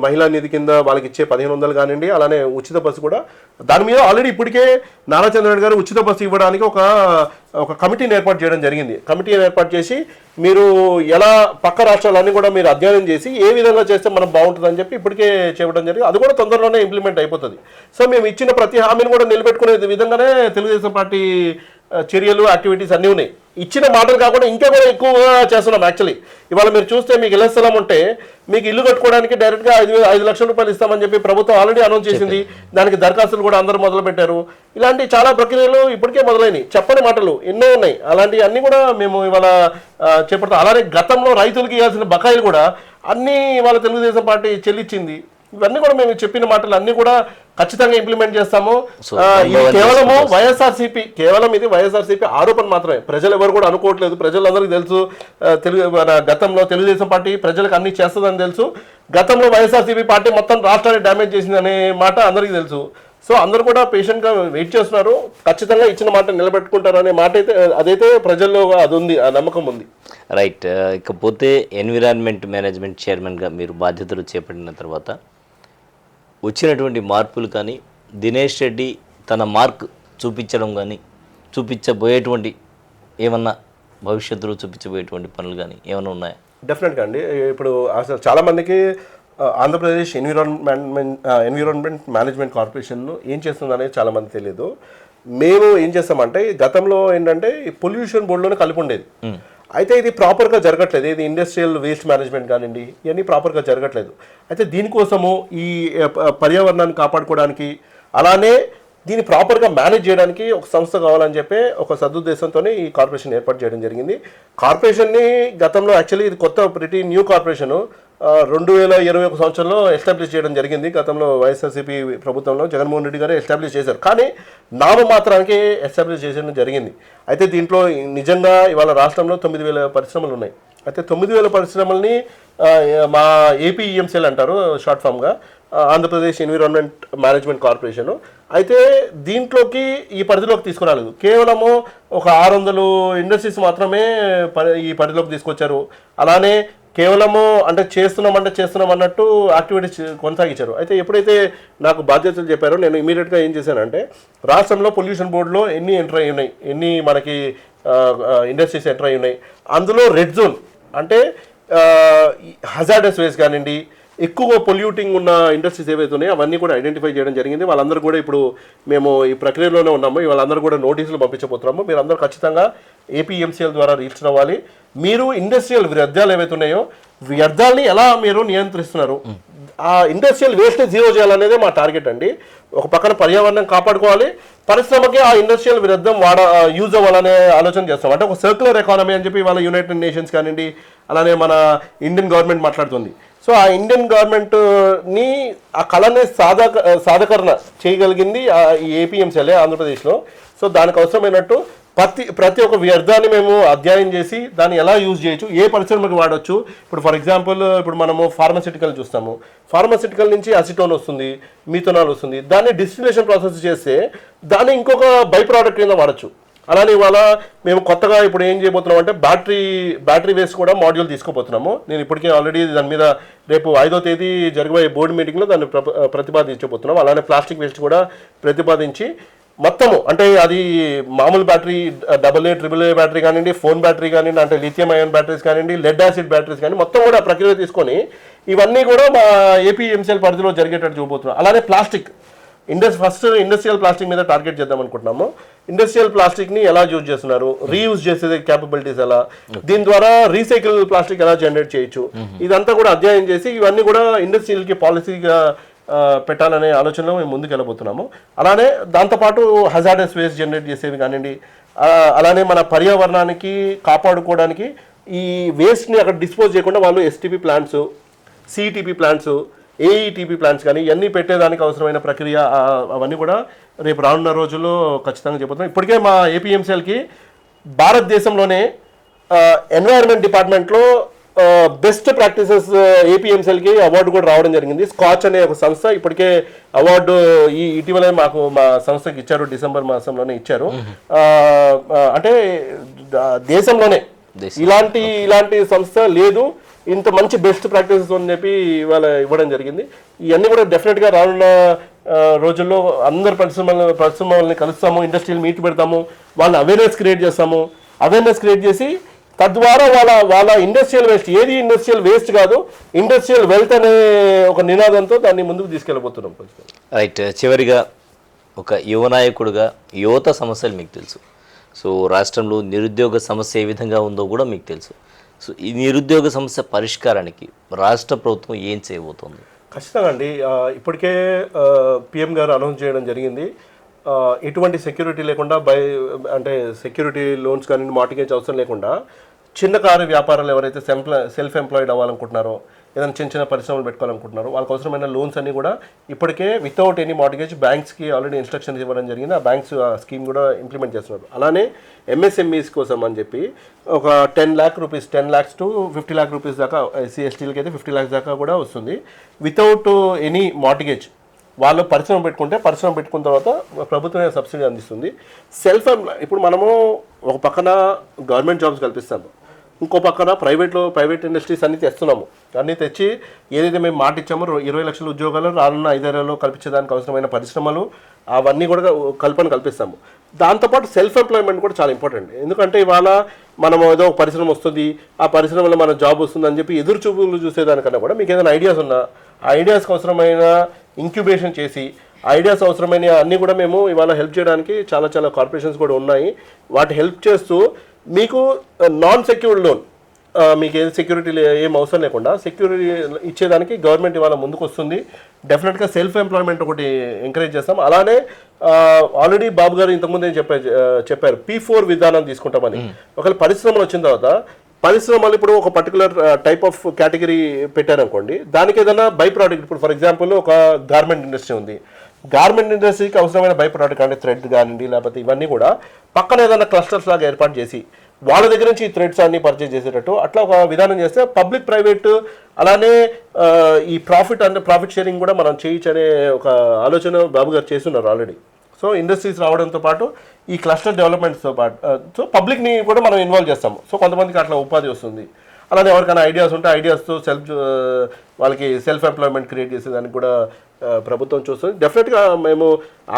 మహిళా నిధి కింద వాళ్ళకి ఇచ్చే 1,500 కానివ్వండి, అలానే ఉచిత బస్సు కూడా దాని మీద ఆల్రెడీ ఇప్పటికే నారా చంద్రబాబు గారు ఉచిత బస్సు ఇవ్వడానికి ఒక కమిటీని ఏర్పాటు చేయడం జరిగింది. కమిటీని ఏర్పాటు చేసి మీరు ఎలా పక్క రాష్ట్రాలన్నీ కూడా మీరు అధ్యయనం చేసి ఏ విధంగా చేస్తే మనం బాగుంటుందని చెప్పి ఇప్పటికే చేయడం జరిగింది. అది కూడా తొందరలోనే ఇంప్లిమెంట్ అయిపోతుంది. సో మేము ఇచ్చిన ప్రతి హామీని కూడా నిలబెట్టుకునే విధంగానే తెలుగుదేశం పార్టీ చర్యలు యాక్టివిటీస్ అన్నీ ఉన్నాయి. ఇచ్చిన మాటలు కాకుండా ఇంకా కూడా ఎక్కువగా చేస్తున్నాం. యాక్చువల్లీ ఇవాళ మీరు చూస్తే మీకు ఇళ్ల స్థలం ఉంటే మీకు ఇల్లు కట్టుకోవడానికి డైరెక్ట్గా 5 లక్షల రూపాయలు ఇస్తామని చెప్పి ప్రభుత్వం ఆల్రెడీ అనౌన్స్ చేసింది. దానికి దరఖాస్తులు కూడా అందరూ మొదలు పెట్టారు. ఇలాంటి చాలా ప్రక్రియలు ఇప్పటికే మొదలైనవి. చెప్పని మాటలు ఎన్నో ఉన్నాయి. అలాంటివి అన్నీ కూడా మేము ఇవాళ చేపడతాం. అలానే గతంలో రైతులకు ఇవ్వాల్సిన బకాయిలు కూడా అన్నీ ఇవాళ తెలుగుదేశం పార్టీ చెల్లించింది. ఇవన్నీ కూడా మేము చెప్పిన మాటలు అన్ని కూడా ఖచ్చితంగా ఇంప్లిమెంట్ చేస్తాము. ఇది కేవలము ఇది వైఎస్ఆర్సీపీ ఆరోపణ మాత్రమే. ప్రజలు ఎవరు కూడా అనుకోవట్లేదు. ప్రజలందరికీ తెలుసు గతంలో తెలుగుదేశం పార్టీ ప్రజలకు అన్ని చేస్తుందని తెలుసు. గతంలో వైఎస్ఆర్సీపీ పార్టీ మొత్తం రాష్ట్రాన్ని డ్యామేజ్ చేసిందనే మాట అందరికీ తెలుసు. సో అందరూ కూడా పేషెంట్గా వెయిట్ చేస్తున్నారు. ఖచ్చితంగా ఇచ్చిన మాట నిలబెట్టుకుంటారు అనే మాట అయితే అదైతే ప్రజల్లో అది ఉంది, ఆ నమ్మకం ఉంది. రైట్. ఇకపోతే ఎన్విరాన్మెంట్ మేనేజ్మెంట్ చైర్మన్గా మీరు బాధ్యతలు చేపట్టిన తర్వాత వచ్చినటువంటి మార్పులు కానీ, దినేష్ రెడ్డి తన మార్క్ చూపించడం కానీ, చూపించబోయేటువంటి ఏమన్నా భవిష్యత్తులో చూపించబోయేటువంటి పనులు కానీ ఏమైనా ఉన్నాయా? డెఫినెట్గా అండి. ఇప్పుడు అసలు చాలామందికి ఆంధ్రప్రదేశ్ ఎన్విరాన్మెంట్ మేనేజ్మెంట్ కార్పొరేషన్ ఏం చేస్తుంది అనేది చాలామంది తెలియదు. మేము ఏం చేస్తామంటే గతంలో ఏంటంటే పొల్యూషన్ బోర్డులోనే కలిపి ఉండేది. అయితే ఇది ప్రాపర్గా జరగట్లేదు. ఇది ఇండస్ట్రియల్ వేస్ట్ మేనేజ్మెంట్ కానివ్వండి, ఇవన్నీ ప్రాపర్గా జరగట్లేదు. అయితే దీనికోసము ఈ పర్యావరణాన్ని కాపాడుకోవడానికి అలానే దీన్ని ప్రాపర్గా మేనేజ్ చేయడానికి ఒక సంస్థ కావాలని చెప్పి ఒక సదుద్దేశంతోనే ఈ కార్పొరేషన్ ఏర్పాటు చేయడం జరిగింది. కార్పొరేషన్ని గతంలో యాక్చువల్లీ ఇది కొత్త ప్రిటీ న్యూ కార్పొరేషను 2021 సంవత్సరంలో ఎస్టాబ్లిష్ చేయడం జరిగింది. గతంలో వైఎస్ఆర్సీపీ ప్రభుత్వంలో జగన్మోహన్ రెడ్డి గారు ఎస్టాబ్లిష్ చేశారు. కానీ నామమాత్రానికి ఎస్టాబ్లిష్ చేయడం జరిగింది. అయితే దీంట్లో నిజంగా ఇవాళ రాష్ట్రంలో 9,000 పరిశ్రమలు ఉన్నాయి. అయితే 9,000 పరిశ్రమల్ని మా ఏపీఈఎంసీఎల్ అంటారు షార్ట్ ఫామ్గా, ఆంధ్రప్రదేశ్ ఎన్విరాన్మెంట్ మేనేజ్మెంట్ కార్పొరేషను. అయితే దీంట్లోకి ఈ పరిధిలోకి తీసుకురాలేదు. కేవలము ఒక 600 ఇండస్ట్రీస్ మాత్రమే ఈ పరిధిలోకి తీసుకొచ్చారు. అలానే కేవలము అంటే చేస్తున్నాం అన్నట్టు యాక్టివిటీస్ కొనసాగించారు. అయితే ఎప్పుడైతే నాకు బాధ్యతలు చెప్పారో నేను ఇమీడియట్గా ఏం చేశానంటే రాష్ట్రంలో పొల్యూషన్ బోర్డులో ఎన్ని ఎంటర్ అయి ఉన్నాయి, ఎన్ని మనకి ఇండస్ట్రీస్ ఎంటర్ అయి ఉన్నాయి, అందులో రెడ్ జోన్ అంటే హజార్డస్ వేస్ట్ కానివ్వండి, ఎక్కువ పొల్యూటింగ్ ఉన్న ఇండస్ట్రీస్ ఏవైతే ఉన్నాయో అవన్నీ కూడా ఐడెంటిఫై చేయడం జరిగింది. వాళ్ళందరూ కూడా ఇప్పుడు మేము ఈ ప్రక్రియలోనే ఉన్నాము. వాళ్ళందరూ కూడా నోటీసులు పంపించబోతున్నాము. మీరు అందరూ ఖచ్చితంగా ఏపీఎంసీఎల్ ద్వారా రిజిస్టర్ అవ్వాలి. మీరు ఇండస్ట్రియల్ వ్యర్థాలు ఏవైతే ఉన్నాయో వ్యర్థాలని ఎలా మీరు నియంత్రిస్తున్నారు, ఆ ఇండస్ట్రియల్ వేస్ట్ జీరో చేయాలనేదే మా టార్గెట్ అండి. ఒక పక్కన పర్యావరణం కాపాడుకోవాలి, పరిశ్రమకి ఆ ఇండస్ట్రియల్ వ్యర్థం యూజ్ అవ్వాలనే ఆలోచన చేస్తాం. అంటే ఒక సర్క్యులర్ ఎకానమీ అని చెప్పి ఇవాళ యునైటెడ్ నేషన్స్ కానివ్వండి, అలానే మన ఇండియన్ గవర్నమెంట్ మాట్లాడుతుంది. సో ఆ ఇండియన్ గవర్నమెంట్ని ఆ కళని సాధకరణ చేయగలిగింది ఈ ఏపీఎంసీఎల్ ఆంధ్రప్రదేశ్లో. సో దానికి అవసరమైనట్టు ప్రతి ఒక్క వ్యర్థాన్ని మేము అధ్యయనం చేసి దాన్ని ఎలా యూజ్ చేయొచ్చు, ఏ పరిశ్రమకి వాడచ్చు. ఇప్పుడు ఫర్ ఎగ్జాంపుల్ ఇప్పుడు మనము ఫార్మసిటికల్ చూస్తాము. ఫార్మసిటికల్ నుంచి అసిటోన్ వస్తుంది, మిథనాల్ వస్తుంది. దాన్ని డిస్టిలేషన్ ప్రాసెస్ చేస్తే దాన్ని ఇంకొక బై ప్రోడక్ట్ కింద వాడచ్చు. అలానే ఇవాళ మేము కొత్తగా ఇప్పుడు ఏం చేయబోతున్నాం అంటే బ్యాటరీ వేస్ట్ కూడా మాడ్యూల్ తీసుకోబోతున్నాము. నేను ఇప్పటికే ఆల్రెడీ దాని మీద రేపు 5వ తేదీ జరగబోయే బోర్డు మీటింగ్లో దాన్ని ప్రతిపాదించబోతున్నాం. అలానే ప్లాస్టిక్ వేస్ట్ కూడా ప్రతిపాదించి మొత్తము అంటే అది మామూలు బ్యాటరీ AA, AAA బ్యాటరీ కానివ్వండి, ఫోన్ బ్యాటరీ కానివ్వండి, అంటే లిథియం అయాన్ బ్యాటరీస్ కానివ్వండి, లెడ్ యాసిడ్ బ్యాటరీస్ కానీ మొత్తం కూడా ప్రక్రియ తీసుకొని ఇవన్నీ కూడా మా ఏపీఎంసీఎల్ పరిధిలో జరిగేటట్టు చూడబోతున్నాం. అలానే ప్లాస్టిక్ ఫస్ట్ ఇండస్ట్రియల్ ప్లాస్టిక్ మీద టార్గెట్ చేద్దాం అనుకుంటున్నాము. ఇండస్ట్రియల్ ప్లాస్టిక్ని ఎలా యూజ్ చేస్తున్నారు, రీయూజ్ చేసే క్యాపబిలిటీస్ ఎలా, దీని ద్వారా రీసైకిల్ ప్లాస్టిక్ ఎలా జనరేట్ చేయొచ్చు, ఇదంతా కూడా అధ్యయనం చేసి ఇవన్నీ కూడా ఇండస్ట్రియల్కి పాలసీగా పెట్టాలనే ఆలోచనలో మేము ముందుకు వెళ్ళబోతున్నాము. అలానే దాంతోపాటు హజార్డస్ వేస్ట్ జనరేట్ చేసేవి కానివ్వండి, అలానే మన పర్యావరణానికి కాపాడుకోవడానికి ఈ వేస్ట్ని అక్కడ డిస్పోజ్ చేయకుండా వాళ్ళు STP plants, CTP plants, AETP plants కానీ ఇవన్నీ పెట్టేదానికి అవసరమైన ప్రక్రియ అవన్నీ కూడా రేపు రానున్న రోజుల్లో ఖచ్చితంగా చెబుతున్నాం. ఇప్పటికే మా ఏపీఎంసీఎల్కి భారతదేశంలోనే ఎన్వైరన్మెంట్ డిపార్ట్మెంట్లో బెస్ట్ ప్రాక్టీసెస్ ఏపీఎంసీఎల్కి అవార్డు కూడా రావడం జరిగింది. స్కాచ్ అనే ఒక సంస్థ ఇప్పటికే అవార్డు ఇటీవలే మాకు మా సంస్థకి ఇచ్చారు, డిసెంబర్ మాసంలోనే ఇచ్చారు. అంటే దేశంలోనే ఇలాంటి సంస్థ లేదు, ఇంత మంచి బెస్ట్ ప్రాక్టీసెస్ అని చెప్పి ఇవాళ ఇవ్వడం జరిగింది. ఇవన్నీ కూడా డెఫినెట్గా రానున్న రోజుల్లో అందరు పరిశ్రమల్ని కలుస్తాము, ఇండస్ట్రియల్ మీట్ పెడతాము, వాళ్ళ అవేర్నెస్ క్రియేట్ చేస్తాము. అవేర్నెస్ క్రియేట్ చేసి తద్వారా వాళ్ళ ఇండస్ట్రియల్ వేస్ట్, ఏది ఇండస్ట్రియల్ వేస్ట్ కాదు, ఇండస్ట్రియల్ వెల్త్ అనే ఒక నినాదంతో దాన్ని ముందుకు తీసుకెళ్ళబోతున్నాం. రైట్. చివరిగా ఒక యువ నాయకుడుగా యువత సమస్యలు మీకు తెలుసు. సో రాష్ట్రంలో నిరుద్యోగ సమస్య ఏ విధంగా ఉందో కూడా మీకు తెలుసు. సో ఈ నిరుద్యోగ సమస్య పరిష్కారానికి రాష్ట్ర ప్రభుత్వం ఏం చేయబోతోంది? ఖచ్చితంగా అండి. ఇప్పటికే పిఎం గారు అనౌన్స్ చేయడం జరిగింది, ఎటువంటి సెక్యూరిటీ లేకుండా అంటే సెక్యూరిటీ లోన్స్ కానీ మార్టిగేజ్ అవసరం లేకుండా చిన్న కారు వ్యాపారాలు ఎవరైతే సెల్ఫ్ ఎంప్లాయిడ్ అవ్వాలనుకుంటున్నారో, ఏదైనా చిన్న పరిశ్రమలు పెట్టుకోవాలనుకుంటున్నారో వాళ్ళకి అవసరమైన లోన్స్ అన్ని కూడా ఇప్పటికే వితౌట్ ఎనీ మార్టిగేజ్ బ్యాంక్స్కి ఆల్రెడీ ఇన్స్ట్రక్షన్స్ ఇవ్వడం జరిగింది. ఆ బ్యాంక్స్ ఆ స్కీమ్ కూడా ఇంప్లిమెంట్ చేస్తున్నారు. అలానే ఎంఎస్ఎంఈస్ కోసం అని చెప్పి ఒక 10 lakh rupees, 10 lakhs to 50 lakh rupees దాకా, SC/STలకి అయితే 50 lakhs దాకా కూడా వస్తుంది వితౌట్ ఎనీ మార్టిగేజ్. వాళ్ళు పరిశ్రమ పెట్టుకున్న తర్వాత ప్రభుత్వమే సబ్సిడీ అందిస్తుంది. ఇప్పుడు మనము ఒక పక్కన గవర్నమెంట్ జాబ్స్ కల్పిస్తాము, ఇంకో పక్కన ప్రైవేట్ ఇండస్ట్రీస్ అన్ని తెస్తున్నాము. అన్నీ తెచ్చి ఏదైతే మేము మాట ఇచ్చామో 20 లక్షల ఉద్యోగాలు రానున్న 5 ఏళ్లలో కల్పించడానికి అవసరమైన పరిశ్రమలు అవన్నీ కూడా కల్పిస్తాము. దాంతోపాటు సెల్ఫ్ ఎంప్లాయ్మెంట్ కూడా చాలా ఇంపార్టెంట్. ఎందుకంటే ఇవాళ మనం ఏదో ఒక పరిశ్రమ వస్తుంది, ఆ పరిశ్రమలో మన జాబ్ వస్తుంది అని చెప్పి ఎదురు చూపులు చూసేదానికన్నా కూడా మీకు ఏదైనా ఐడియాస్ ఉన్నా ఆ ఐడియాస్కి అవసరమైన ఇంక్యుబేషన్ చేసి ఐడియాస్ అవసరమైన అన్నీ కూడా మేము ఇవాళ హెల్ప్ చేయడానికి చాలా కార్పొరేషన్స్ కూడా ఉన్నాయి. వాటి హెల్ప్ చేస్తూ మీకు నాన్ సెక్యూర్డ్ లోన్, మీకు ఏది సెక్యూరిటీ ఏం అవసరం లేకుండా సెక్యూరిటీ ఇచ్చేదానికి గవర్నమెంట్ ఇవాళ ముందుకు వస్తుంది. డెఫినెట్గా సెల్ఫ్ ఎంప్లాయ్మెంట్ ఒకటి ఎంకరేజ్ చేస్తాం. అలానే ఆల్రెడీ బాబు గారు ఇంతకుముందు చెప్పారు P4 విధానం తీసుకుంటామని. ఒకవేళ పరిశ్రమలు వచ్చిన తర్వాత పరిశ్రమలు ఇప్పుడు ఒక పర్టికులర్ టైప్ ఆఫ్ కేటగిరీ పెట్టారనుకోండి, దానికి ఏదైనా బై ప్రోడక్ట్, ఇప్పుడు ఫర్ ఎగ్జాంపుల్ ఒక గార్మెంట్ ఇండస్ట్రీ ఉంది, గార్మెంట్ ఇండస్ట్రీకి అవసరమైన బై ప్రోడక్ట్ అంటే థ్రెడ్ కానివ్వండి, లేకపోతే ఇవన్నీ కూడా పక్కన ఏదైనా క్లస్టర్స్ లాగా ఏర్పాటు చేసి వాళ్ళ దగ్గర నుంచి ఈ థ్రెడ్స్ అన్ని పర్చేజ్ చేసేటట్టు అట్లా ఒక విధానం చేస్తే పబ్లిక్ ప్రైవేట్ అలానే ఈ ప్రాఫిట్ షేరింగ్ కూడా మనం చేయొచ్చు అనే ఒక ఆలోచన బాబు గారు చేస్తున్నారు ఆల్రెడీ. సో ఇండస్ట్రీస్ రావడంతో పాటు ఈ క్లస్టర్ డెవలప్మెంట్స్తో పాటు సో పబ్లిక్ని కూడా మనం ఇన్వాల్వ్ చేస్తాము. సో కొంతమందికి అట్లా ఉపాధి వస్తుంది. అలానే ఎవరికైనా ఐడియాస్ ఉంటే ఐడియాస్తో వాళ్ళకి సెల్ఫ్ ఎంప్లాయ్మెంట్ క్రియేట్ చేసేదానికి కూడా ప్రభుత్వం చూస్తుంది. డెఫినెట్గా మేము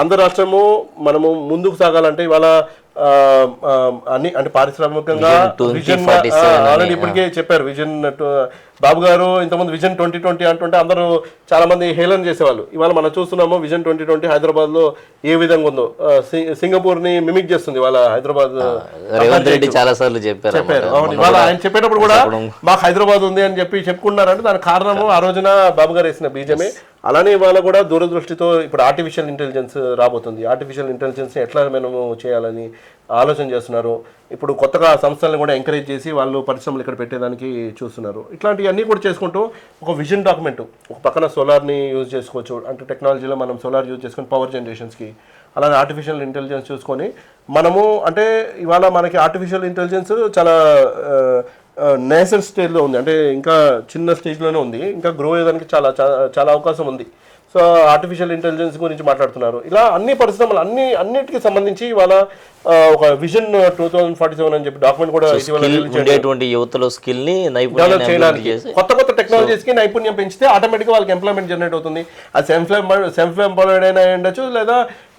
ఆంధ్ర రాష్ట్రము మనము ముందుకు సాగాలంటే ఇవాళ అన్ని అంటే పారిశ్రామికంగా విజన్ ఆల్రెడీ ఇప్పటికే చెప్పారు. విజన్ బాబు గారు ఇంతకుముందు విజన్ 2020 అంటుంటే అందరూ చాలా మంది హేళన చేసేవాళ్ళు. ఇవాళ మనం చూస్తున్నాము విజన్ 2020 హైదరాబాద్లో ఏ విధంగా ఉందో, సింగపూర్ని మిమిక్ చేస్తుంది ఇవాళ హైదరాబాద్. చాలా సార్లు చెప్పారు. అవును, ఇవాళ ఆయన చెప్పేటప్పుడు కూడా మాకు హైదరాబాద్ ఉంది అని చెప్పి చెప్పుకున్నారంటే దానికి కారణము ఆ రోజున బాబు గారు వేసిన బీజమే. అలానే ఇవాళ కూడా దూరదృష్టితో ఇప్పుడు ఆర్టిఫిషియల్ ఇంటెలిజెన్స్ రాబోతుంది. ఆర్టిఫిషియల్ ఇంటెలిజెన్స్ని ఎట్లా మనము చేయాలని ఆలోచన చేస్తున్నారు. ఇప్పుడు కొత్తగా సంస్థలను కూడా ఎంకరేజ్ చేసి వాళ్ళు పరిశ్రమలు ఇక్కడ పెట్టేదానికి చూస్తున్నారు. ఇట్లాంటివన్నీ కూడా చేసుకుంటూ ఒక విజన్ డాక్యుమెంట్, ఒక పక్కన సోలార్ని యూజ్ చేసుకోవచ్చు, అంటే టెక్నాలజీలో మనం సోలార్ యూజ్ చేసుకొని పవర్ జనరేషన్స్కి, అలానే ఆర్టిఫిషియల్ ఇంటెలిజెన్స్ చూసుకొని మనము అంటే ఇవాళ మనకి ఆర్టిఫిషియల్ ఇంటెలిజెన్స్ చాలా నేసెంట్ స్టేజ్లో ఉంది, అంటే ఇంకా చిన్న స్టేజ్లోనే ఉంది, ఇంకా గ్రో అయ్యేదానికి చాలా అవకాశం ఉంది. సో ఆర్టిఫిషియల్ ఇంటెలిజెన్స్ గురించి మాట్లాడుతున్నారు. ఇలా అన్ని పరిశ్రమలు అన్నిటికీ సంబంధించి ఇవాళ ఒక విజన్ 2047 అని చెప్పి డాక్యుమెంట్ కూడా యువతలో స్కిల్ ని డెవలప్ చేయడానికి కొత్త టెక్నాలజీస్ కి నైపుణ్యం పెంచితే ఆటోమేటిక్గా వాళ్ళకి ఎంప్లాయ్మెంట్ జనరేట్ అవుతుంది. అది సెల్ఫ్ ఎంప్లాయిడ్ అయినా ఉండొచ్చు, లేదా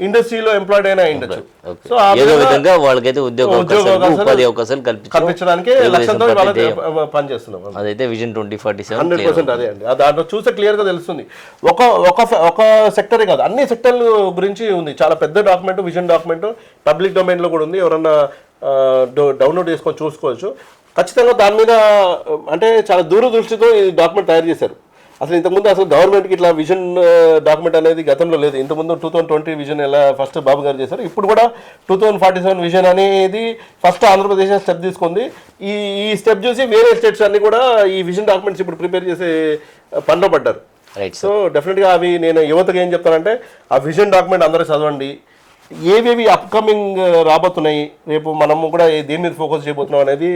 ఇండస్ట్రీలో ఎంప్లాయిడ్ అయినా ఉండొచ్చు. సో ఏదో విధంగా వాళ్ళకైతే ఉద్యోగాలు కల్పించడానికి లక్ష్యంతో పనిచేస్తున్నాం. అదైతే విజన్ 2047 100% అదే అండి. దాంట్లో చూస్తే క్లియర్ గా తెలుస్తుంది. ఒక సెక్టరే కాదు, అన్ని సెక్టర్ల గురించి ఉంది. చాలా పెద్ద డాక్యుమెంట్, విజన్ డాక్యుమెంట్ పబ్లిక్ డొమైన్లో కూడా ఉంది. ఎవరన్నా డౌన్లోడ్ చేసుకొని చూసుకోవచ్చు. ఖచ్చితంగా దాని మీద అంటే చాలా దూరదృష్టితో ఈ డాక్యుమెంట్ తయారు చేశారు. అసలు ఇంతకుముందు అసలు గవర్నమెంట్కి ఇట్లా విజన్ డాక్యుమెంట్ అనేది గతంలో లేదు. ఇంతకుముందు 2020 విజన్ ఎలా ఫస్ట్ బాబు గారు చేశారు, ఇప్పుడు కూడా 2047 విజన్ అనేది ఫస్ట్ ఆంధ్రప్రదేశ్ స్టెప్ తీసుకుంది. ఈ స్టెప్ చూసి వేరే స్టేట్స్ అన్ని కూడా ఈ విజన్ డాక్యుమెంట్స్ ఇప్పుడు ప్రిపేర్ చేసే పనిలో పడ్డారు. సో డెఫినెట్గా అవి నేను యువతకు ఏం చెప్తానంటే ఆ విజన్ డాక్యుమెంట్ అందరూ చదవండి. ఏవేవి అప్కమింగ్ రాబోతున్నాయి, రేపు మనము కూడా దేని మీద ఫోకస్ చేయబోతున్నాం అనేది